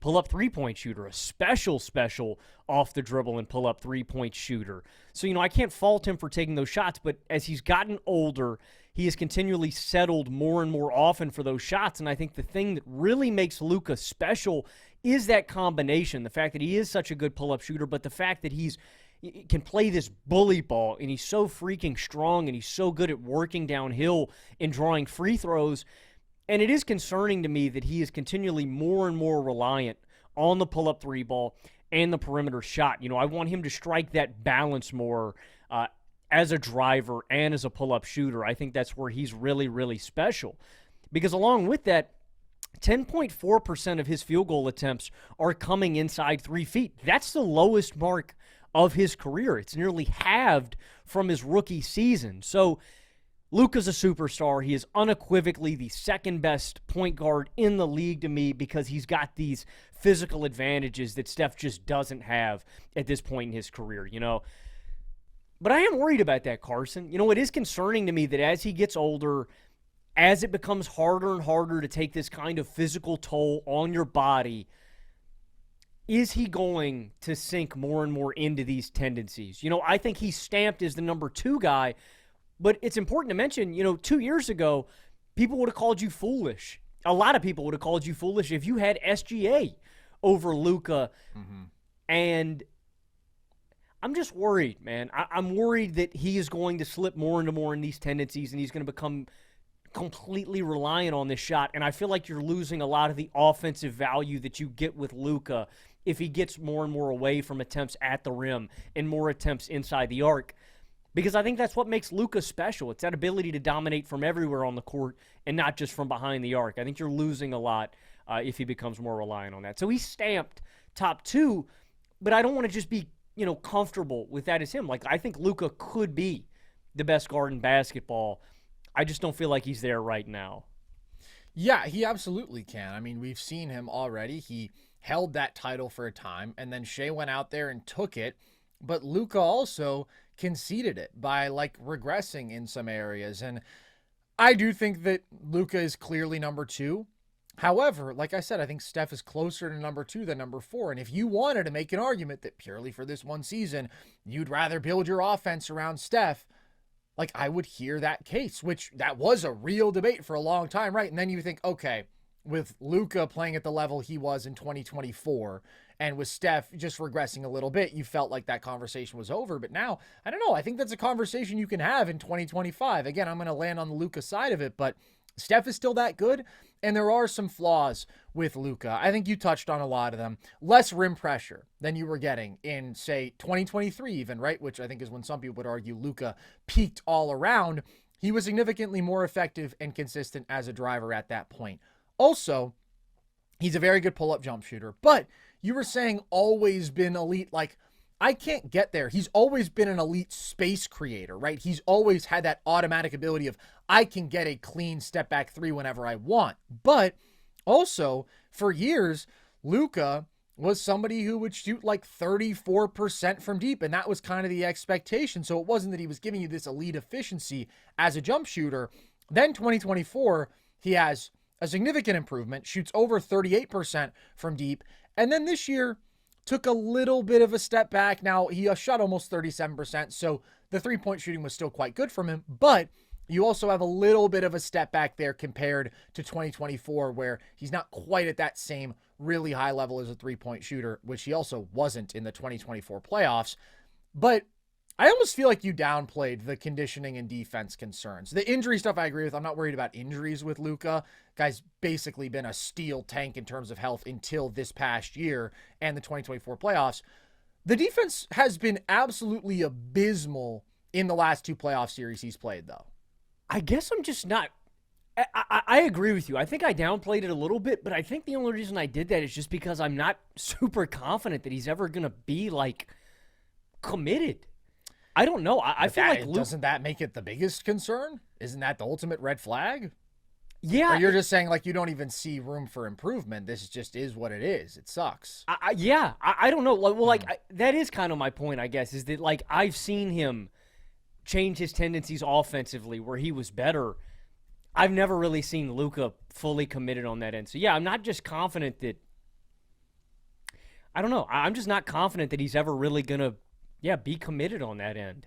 pull-up three-point shooter, a special off-the-dribble and pull-up three-point shooter. So, I can't fault him for taking those shots, but as he's gotten older, he has continually settled more and more often for those shots. And I think the thing that really makes Luka special is that combination, the fact that he is such a good pull-up shooter, but the fact that he can play this bully ball, and he's so freaking strong, and he's so good at working downhill and drawing free throws. And it is concerning to me that he is continually more and more reliant on the pull-up three ball and the perimeter shot. I want him to strike that balance more as a driver and as a pull-up shooter. I think that's where he's really, really special. Because along with that, 10.4% of his field goal attempts are coming inside 3 feet. That's the lowest mark of his career. It's nearly halved from his rookie season. So Luka's a superstar. He is unequivocally the second best point guard in the league to me because he's got these physical advantages that Steph just doesn't have at this point in his career, But I am worried about that, Carson. It is concerning to me that as he gets older, as it becomes harder and harder to take this kind of physical toll on your body, is he going to sink more and more into these tendencies? I think he's stamped as the number 2 guy, but it's important to mention, 2 years ago, people would have called you foolish. A lot of people would have called you foolish if you had SGA over Luka. Mm-hmm. And I'm just worried, man. I'm worried that he is going to slip more and more in these tendencies, and he's going to become completely reliant on this shot. And I feel like you're losing a lot of the offensive value that you get with Luka if he gets more and more away from attempts at the rim and more attempts inside the arc. Because I think that's what makes Luka special. It's that ability to dominate from everywhere on the court and not just from behind the arc. I think you're losing a lot if he becomes more reliant on that. So he's stamped top 2, but I don't want to just be comfortable with that as him. Like, I think Luka could be the best guard in basketball. I just don't feel like he's there right now. Yeah, he absolutely can. I mean, we've seen him already. He held that title for a time, and then Shai went out there and took it. But Luka also conceded it by regressing in some areas. And I do think that Luka is clearly number 2. However, like I said, I think Steph is closer to number 2 than number 4. And if you wanted to make an argument that purely for this one season, you'd rather build your offense around Steph, I would hear that case, which that was a real debate for a long time, right? And then you think, okay, with Luka playing at the level he was in 2024 and with Steph just regressing a little bit, you felt like that conversation was over. But now, I don't know. I think that's a conversation you can have in 2025. Again, I'm going to land on the Luka side of it, but Steph is still that good, and there are some flaws with Luka. I think you touched on a lot of them. Less rim pressure than you were getting in, say, 2023 even, right? Which I think is when some people would argue Luka peaked all around. He was significantly more effective and consistent as a driver at that point. Also, he's a very good pull-up jump shooter, but you were saying always been elite. I can't get there. He's always been an elite space creator, right? He's always had that automatic ability of, I can get a clean step back 3 whenever I want. But also, for years, Luka was somebody who would shoot 34% from deep, and that was kind of the expectation. So it wasn't that he was giving you this elite efficiency as a jump shooter. Then 2024, he has a significant improvement, shoots over 38% from deep. And then this year, took a little bit of a step back. Now, he shot almost 37%, so the three-point shooting was still quite good from him, but you also have a little bit of a step back there compared to 2024, where he's not quite at that same really high level as a three-point shooter, which he also wasn't in the 2024 playoffs. But I almost feel like you downplayed the conditioning and defense concerns. The injury stuff I agree with. I'm not worried about injuries with Luka. Guy's basically been a steel tank in terms of health until this past year and the 2024 playoffs. The defense has been absolutely abysmal in the last 2 playoff series he's played, though. I guess I'm just not. I agree with you. I think I downplayed it a little bit, but I think the only reason I did that is just because I'm not super confident that he's ever going to be committed. I don't know. I feel like doesn't that make it the biggest concern? Isn't that the ultimate red flag? Yeah. Or you're just saying you don't even see room for improvement. This just is what it is. It sucks. I don't know. That is kind of my point, I guess, is that I've seen him change his tendencies offensively where he was better. I've never really seen Luka fully committed on that end. So yeah, I'm not just confident that. I don't know. I'm just not confident that he's ever really gonna be committed on that end.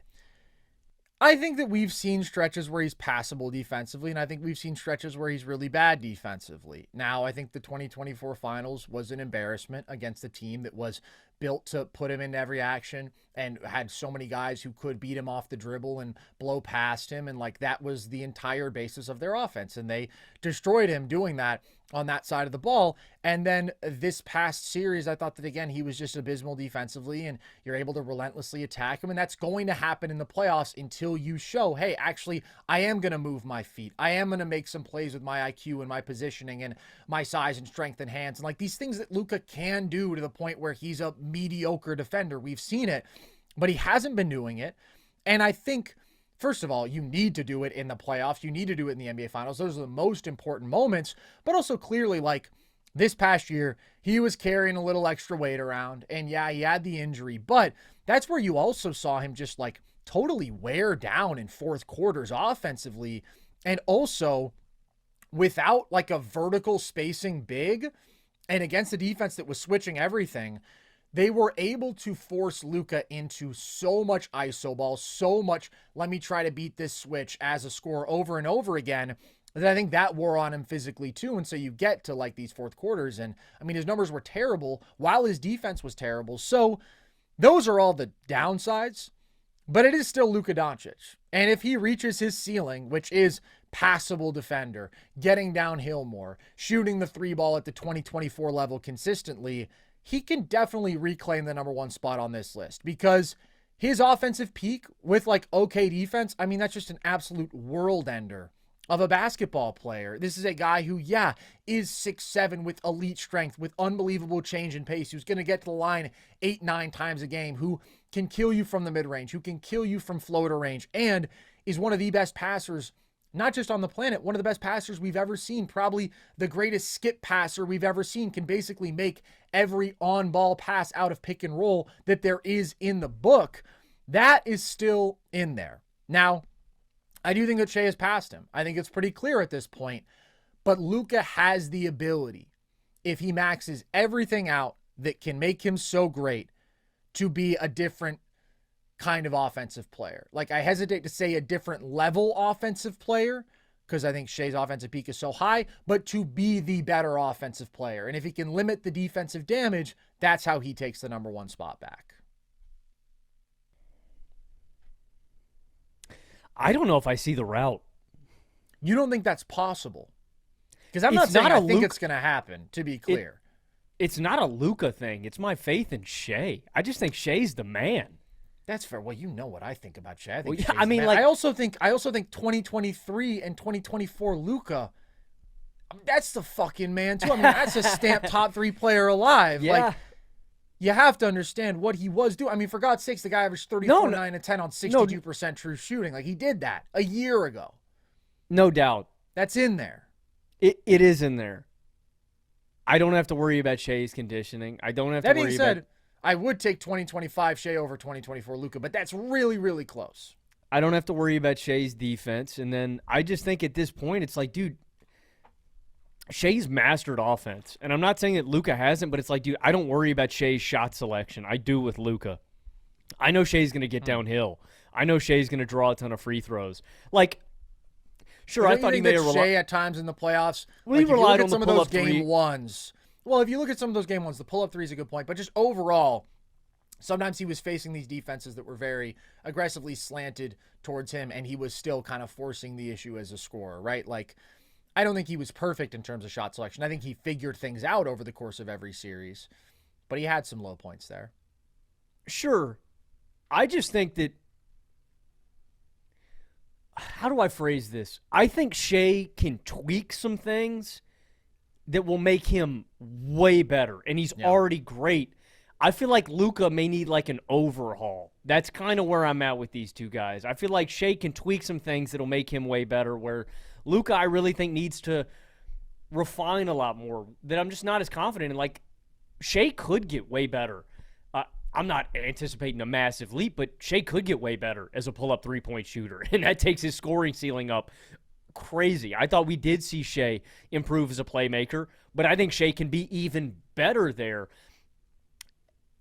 I think that we've seen stretches where he's passable defensively, and I think we've seen stretches where he's really bad defensively. Now, I think the 2024 finals was an embarrassment against a team that was built to put him in every action and had so many guys who could beat him off the dribble and blow past him. And like that was the entire basis of their offense. And they destroyed him doing that on that side of the ball. And then this past series, I thought that, again, he was just abysmal defensively, and you're able to relentlessly attack him. And that's going to happen in the playoffs until you show, hey, actually, I am going to move my feet. I am going to make some plays with my IQ and my positioning and my size and strength and hands. And like these things that Luka can do to the point where he's a mediocre defender. We've seen it, but he hasn't been doing it. And I think, first of all, you need to do it in the playoffs. You need to do it in the NBA Finals. Those are the most important moments. But also clearly, like this past year, he was carrying a little extra weight around. And yeah, he had the injury. But that's where you also saw him just like totally wear down in fourth quarters offensively. And also without like a vertical spacing big and against a defense that was switching everything, they were able to force Luka into so much iso ball, so much let me try to beat this switch as a scorer over and over again, that I think that wore on him physically too. And so you get to like these fourth quarters, and I mean, his numbers were terrible while his defense was terrible. So those are all the downsides, but it is still Luka Doncic. And if he reaches his ceiling, which is passable defender, getting downhill more, shooting the three ball at the 2024 level consistently, he can definitely reclaim the number one spot on this list, because his offensive peak with like okay defense, I mean, that's just an absolute world ender of a basketball player. This is a guy who, yeah, is 6'7" with elite strength, with unbelievable change in pace, who's going to get to the line 8-9 times a game, who can kill you from the mid-range, who can kill you from floater range, and is one of the best passers, not just on the planet, one of the best passers we've ever seen, probably the greatest skip passer we've ever seen, can basically make every on-ball pass out of pick and roll that there is in the book. That is still in there. Now, I do think that Shai has passed him. I think it's pretty clear at this point, but Luka has the ability, if he maxes everything out that can make him so great, to be a different kind of offensive player. Like, I hesitate to say a different level offensive player, because I think Shai's offensive peak is so high, but to be the better offensive player. And if he can limit the defensive damage, that's how he takes the number one spot back. I don't know if I see the route. You don't think that's possible? Because I'm not saying I think it's going to happen, to be clear. It's not a Luka thing. It's my faith in Shai. I just think Shai's the man. That's fair. Well, you know what I think about Shai. I also think 2023 and 2024 Luka, that's the fucking man too. I mean, that's a stamped top 3 player alive. Yeah. Like, you have to understand what he was doing. I mean, for God's sakes, the guy averaged 34, 9, and 10 on 62% true shooting. Like, he did that a year ago. No doubt. That's in there. It is in there. I don't have to worry about Shai's conditioning. I don't have to worry about... That being said, I would take 2025 Shai over 2024 Luka, but that's really, really close. I don't have to worry about Shai's defense. And then I just think at this point, it's like, dude, Shai's mastered offense. And I'm not saying that Luka hasn't, but it's like, dude, I don't worry about Shai's shot selection. I do with Luka. I know Shai's going to get downhill. I know Shai's going to draw a ton of free throws. Like, sure, I thought he made a Shai at times in the playoffs. Well, he relied on some of those game ones. Well, if you look at some of those game ones, the pull-up three is a good point. But just overall, sometimes he was facing these defenses that were very aggressively slanted towards him, and he was still kind of forcing the issue as a scorer, right? Like, I don't think he was perfect in terms of shot selection. I think he figured things out over the course of every series, but he had some low points there. Sure. I just think that, how do I phrase this? I think Shai can tweak some things that will make him way better, and he's already great. I feel like Luka may need like an overhaul. That's kind of where I'm at with these two guys. I feel like Shai can tweak some things that'll make him way better, where Luka, I really think, needs to refine a lot more, that I'm just not as confident in. Like, Shai could get way better. I'm not anticipating a massive leap, but Shai could get way better as a pull-up three-point shooter, and that takes his scoring ceiling up crazy. I thought we did see Shai improve as a playmaker, but I think Shai can be even better there.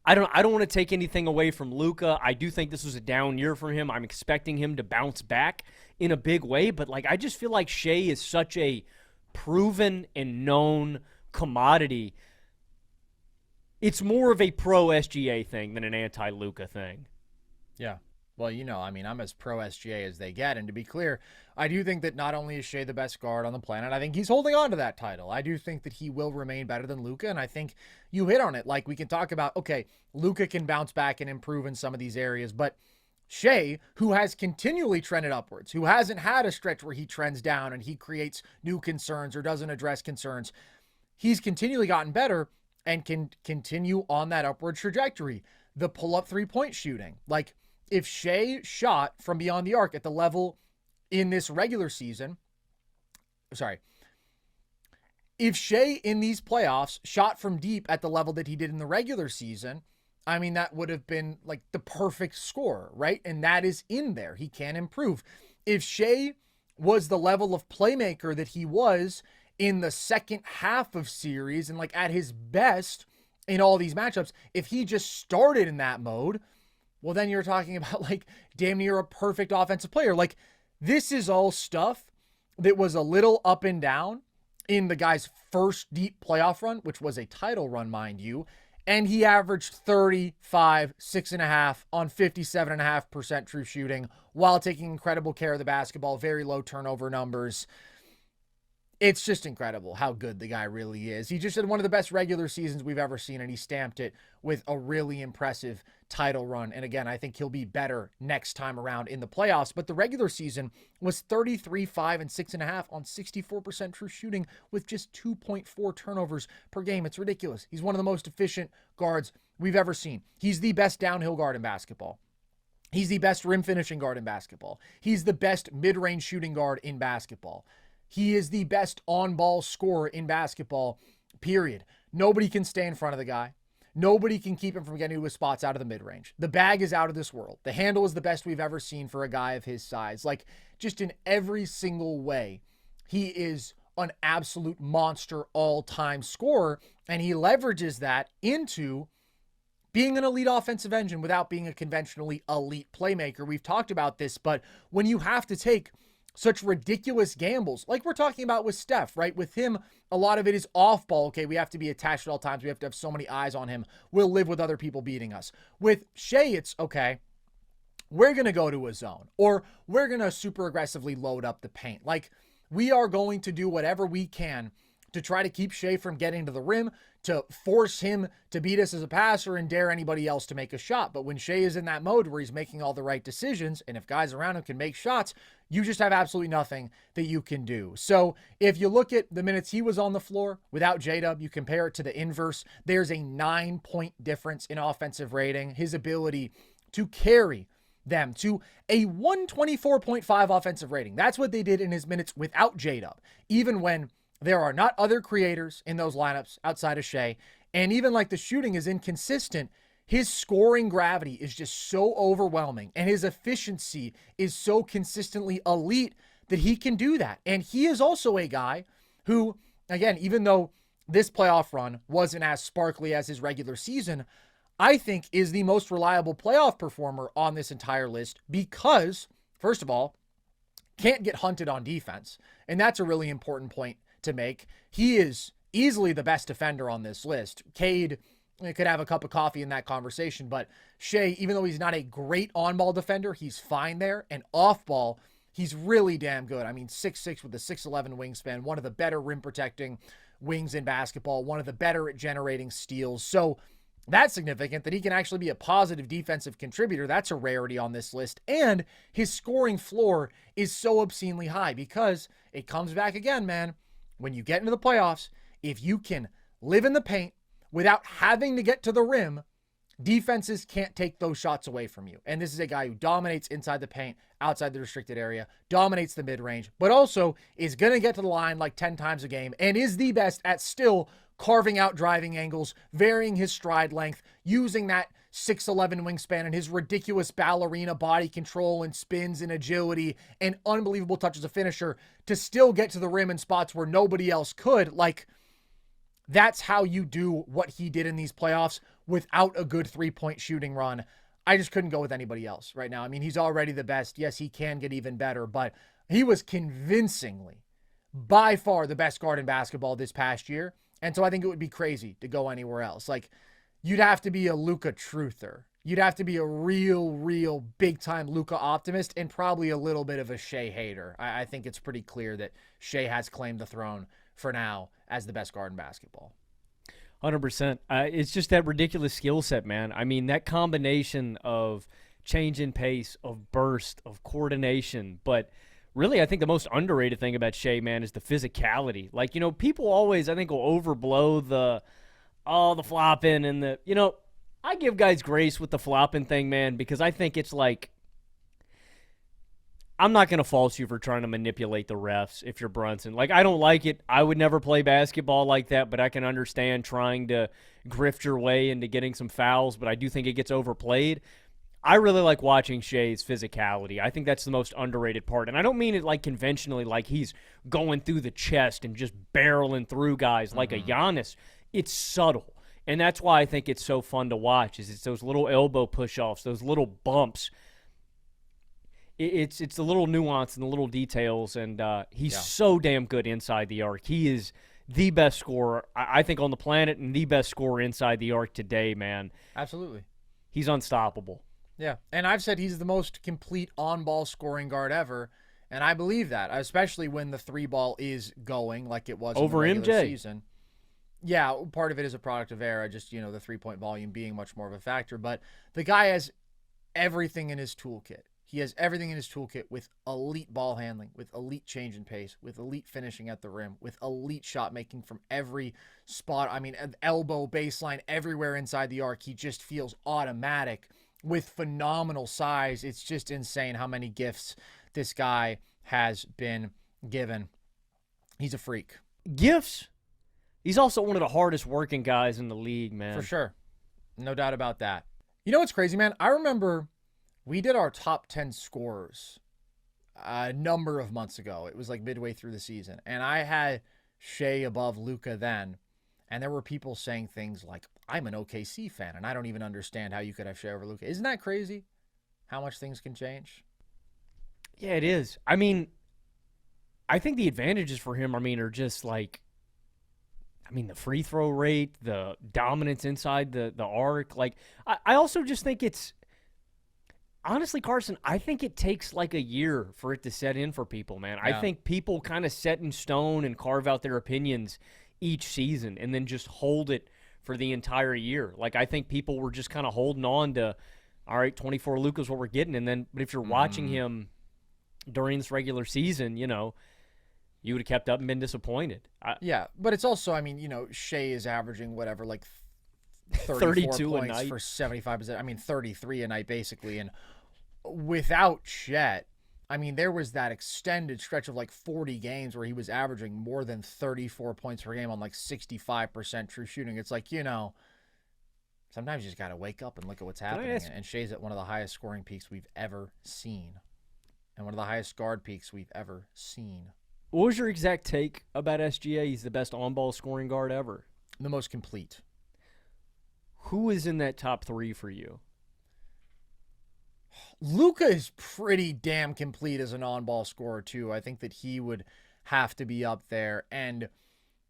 I don't want to take anything away from Luka. I do think this was a down year for him. I'm expecting him to bounce back in a big way, but like I just feel like Shai is such a proven and known commodity. It's more of a pro SGA thing than an anti-Luka thing. Yeah. Well, I mean, I'm as pro SGA as they get. And to be clear, I do think that not only is Shai the best guard on the planet, I think he's holding on to that title. I do think that he will remain better than Luka. And I think you hit on it. Like, we can talk about, okay, Luka can bounce back and improve in some of these areas. But Shai, who has continually trended upwards, who hasn't had a stretch where he trends down and he creates new concerns or doesn't address concerns, he's continually gotten better and can continue on that upward trajectory. The pull-up three-point shooting. Like, if Shai shot from beyond the arc at the level in this regular season, if Shai in these playoffs shot from deep at the level that he did in the regular season, I mean, that would have been like the perfect score, right? And that is in there. He can improve. If Shai was the level of playmaker that he was in the second half of series and like at his best in all these matchups, if he just started in that mode, well, then you're talking about like damn near a perfect offensive player. Like, this is all stuff that was a little up and down in the guy's first deep playoff run, which was a title run, mind you. And he averaged 35, 6.5 on 57.5% true shooting while taking incredible care of the basketball, very low turnover numbers. It's just incredible how good the guy really is. He just had one of the best regular seasons we've ever seen, and he stamped it with a really impressive title run. And again, I think he'll be better next time around in the playoffs. But the regular season was 33, 5, and 6.5 on 64% true shooting with just 2.4 turnovers per game. It's ridiculous. He's one of the most efficient guards we've ever seen. He's the best downhill guard in basketball. He's the best rim finishing guard in basketball. He's the best mid-range shooting guard in basketball. He is the best on-ball scorer in basketball, period. Nobody can stay in front of the guy. Nobody can keep him from getting to his spots out of the mid-range. The bag is out of this world. The handle is the best we've ever seen for a guy of his size. Like, just in every single way, he is an absolute monster all-time scorer, and he leverages that into being an elite offensive engine without being a conventionally elite playmaker. We've talked about this, but when you have to take such ridiculous gambles, like we're talking about with Steph, right? With him, a lot of it is off ball. Okay, we have to be attached at all times. We have to have so many eyes on him. We'll live with other people beating us. With Shai, it's okay, we're going to go to a zone, or we're going to super aggressively load up the paint. Like, we are going to do whatever we can to try to keep Shai from getting to the rim, to force him to beat us as a passer and dare anybody else to make a shot. But when Shai is in that mode where he's making all the right decisions, and if guys around him can make shots, you just have absolutely nothing that you can do. So if you look at the minutes he was on the floor without J-Dub, you compare it to the inverse, there's a 9-point difference in offensive rating. His ability to carry them to a 124.5 offensive rating. That's what they did in his minutes without J-Dub. Even when there are not other creators in those lineups outside of Shai, and even like the shooting is inconsistent, his scoring gravity is just so overwhelming, and his efficiency is so consistently elite that he can do that. And he is also a guy who, again, even though this playoff run wasn't as sparkly as his regular season, I think is the most reliable playoff performer on this entire list because, first of all, can't get hunted on defense. And that's a really important point to make. He is easily the best defender on this list. Cade could have a cup of coffee in that conversation, but Shai, even though he's not a great on-ball defender, he's fine there. And off-ball, he's really damn good. I mean, 6'6" with a 6'11" wingspan, one of the better rim-protecting wings in basketball, one of the better at generating steals. So that's significant that he can actually be a positive defensive contributor. That's a rarity on this list. And his scoring floor is so obscenely high because it comes back again, man. When you get into the playoffs, if you can live in the paint without having to get to the rim, defenses can't take those shots away from you. And this is a guy who dominates inside the paint, outside the restricted area, dominates the mid-range, but also is going to get to the line like 10 times a game and is the best at still carving out driving angles, varying his stride length, using that 6'11" wingspan and his ridiculous ballerina body control and spins and agility and unbelievable touch as a finisher to still get to the rim in spots where nobody else could. Like, That's how you do what he did in these playoffs without a good three-point shooting run. I just couldn't go with anybody else right now. I mean, he's already the best. Yes, he can get even better, but he was convincingly by far the best guard in basketball this past year. And so I think it would be crazy to go anywhere else. Like, you'd have to be a Luka truther. You'd have to be a real big-time Luka optimist and probably a little bit of a Shai hater. I think it's pretty clear that Shai has claimed the throne for now as the best guard in basketball. 100%. It's just that ridiculous skill set, man. I mean, that combination of change in pace, of burst, of coordination. But really, I think the most underrated thing about Shai, man, is the physicality. Like, people always, I think, will overblow the flopping and I give guys grace with the flopping thing, man, because I think it's like, I'm not going to fault you for trying to manipulate the refs if you're Brunson. Like, I don't like it. I would never play basketball like that, but I can understand trying to grift your way into getting some fouls, but I do think it gets overplayed. I really like watching Shai's physicality. I think that's the most underrated part. And I don't mean it like conventionally, like he's going through the chest and just barreling through guys like a Giannis. It's subtle. And that's why I think it's so fun to watch, is it's those little elbow push-offs, those little bumps. It's the little nuance and the little details, and he's so damn good inside the arc. He is the best scorer, I think, on the planet, and the best scorer inside the arc today, man. Absolutely. He's unstoppable. Yeah, and I've said he's the most complete on-ball scoring guard ever, and I believe that, especially when the three ball is going like it was over in the regular MJ season. Yeah, part of it is a product of era, just, the three-point volume being much more of a factor. But the guy has everything in his toolkit. He has everything in his toolkit with elite ball handling, with elite change in pace, with elite finishing at the rim, with elite shot making from every spot. I mean, elbow, baseline, everywhere inside the arc. He just feels automatic with phenomenal size. It's just insane how many gifts this guy has been given. He's a freak. Gifts? He's also one of the hardest working guys in the league, man. For sure. No doubt about that. You know what's crazy, man? I remember we did our top 10 scorers a number of months ago. It was like midway through the season. And I had Shai above Luka then. And there were people saying things like, I'm an OKC fan, and I don't even understand how you could have Shai over Luka. Isn't that crazy? How much things can change? Yeah, it is. I mean, I think the advantages for him, are just like, the free throw rate, the dominance inside the arc. Like, I also just think it's, honestly, Carson, I think it takes like a year for it to set in for people, man. Yeah. I think people kind of set in stone and carve out their opinions each season and then just hold it for the entire year. Like, I think people were just kind of holding on to, all right, 24 Luka's what we're getting. And then, but if you're watching him during this regular season, you would have kept up and been disappointed. Yeah, but it's also, Shai is averaging whatever, like 32 points a night for 75%. 33 a night basically. And without Chet, there was that extended stretch of like 40 games where he was averaging more than 34 points per game on like 65% true shooting. It's like, sometimes you just got to wake up and look at what's happening. And Shai's at one of the highest scoring peaks we've ever seen. And one of the highest guard peaks we've ever seen. What was your exact take about SGA? He's the best on-ball scoring guard ever. The most complete. Who is in that top three for you? Luka is pretty damn complete as an on-ball scorer, too. I think that he would have to be up there. And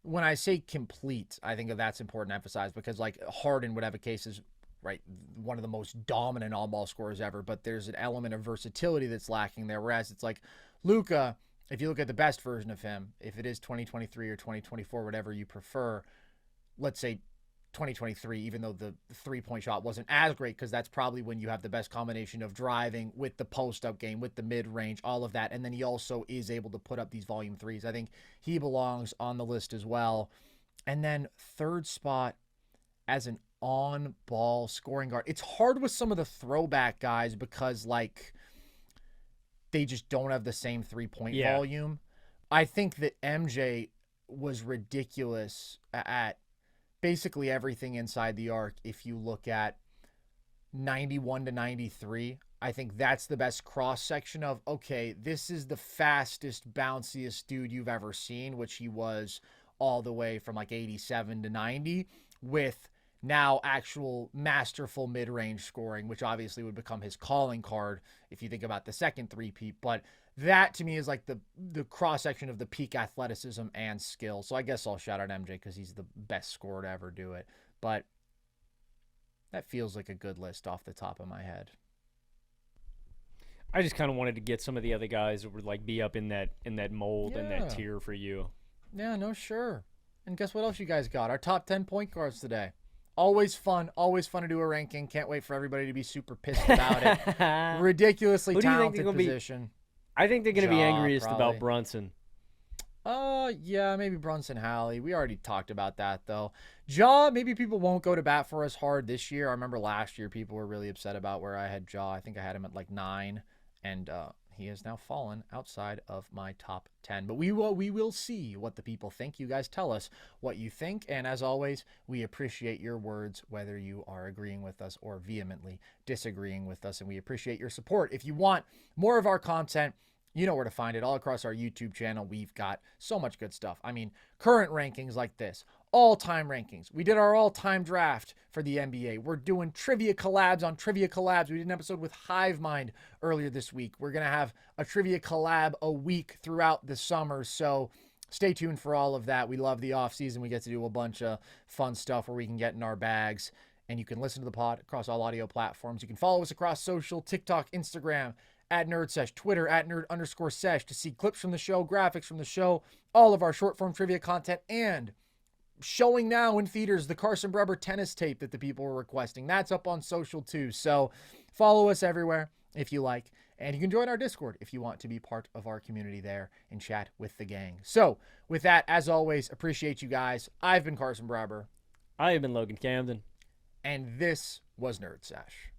when I say complete, I think that's important to emphasize because, like, Harden would have a case as, right, one of the most dominant on-ball scorers ever, but there's an element of versatility that's lacking there, whereas it's like Luka, if you look at the best version of him, if it is 2023 or 2024, whatever you prefer, let's say 2023, even though the three-point shot wasn't as great, because that's probably when you have the best combination of driving with the post-up game, with the mid-range, all of that. And then he also is able to put up these volume threes. I think he belongs on the list as well. And then third spot as an on-ball scoring guard. It's hard with some of the throwback guys because, like, they just don't have the same three-point volume. I think that MJ was ridiculous at basically everything inside the arc. If you look at 91 to 93, I think that's the best cross-section of, okay, this is the fastest, bounciest dude you've ever seen, which he was all the way from like 87 to 90 with now actual masterful mid-range scoring, which obviously would become his calling card if you think about the second three-peat. But that to me is like the cross-section of the peak athleticism and skill. So I guess I'll shout out MJ because he's the best scorer to ever do it. But that feels like a good list off the top of my head. I just kind of wanted to get some of the other guys that would like be up in that mold and that tier for you. Yeah, no, sure. And guess what else you guys got? Our top 10 point guards today. Always fun to do a ranking. Can't wait for everybody to be super pissed about it. Ridiculously talented position. I think they're going to be angriest about Brunson. Yeah, maybe Brunson, Hali. We already talked about that, though. Ja, maybe people won't go to bat for us hard this year. I remember last year people were really upset about where I had Ja. I think I had him at like 9, and he has now fallen outside of my top 10. But we will see what the people think. You guys tell us what you think, and as always, we appreciate your words, whether you are agreeing with us or vehemently disagreeing with us, and we appreciate your support. If you want more of our content, you know where to find it. All across our YouTube channel, we've got so much good stuff. I mean, current rankings like this, all-time rankings. We did our all-time draft for the NBA. We're doing trivia collabs on trivia collabs. We did an episode with Hive Mind earlier this week. We're going to have a trivia collab a week throughout the summer, so stay tuned for all of that. We love the off-season. We get to do a bunch of fun stuff where we can get in our bags, and you can listen to the pod across all audio platforms. You can follow us across social, TikTok, Instagram, at NerdSesh, Twitter, at @nerd_sesh to see clips from the show, graphics from the show, all of our short-form trivia content, and showing now in theaters the Carson Breber tennis tape that the people were requesting. That's up on social too. So follow us everywhere if you like. And you can join our Discord if you want to be part of our community there and chat with the gang. So with that, as always, appreciate you guys. I've been Carson Breber. I have been Logan Camden. And this was Nerd Sesh.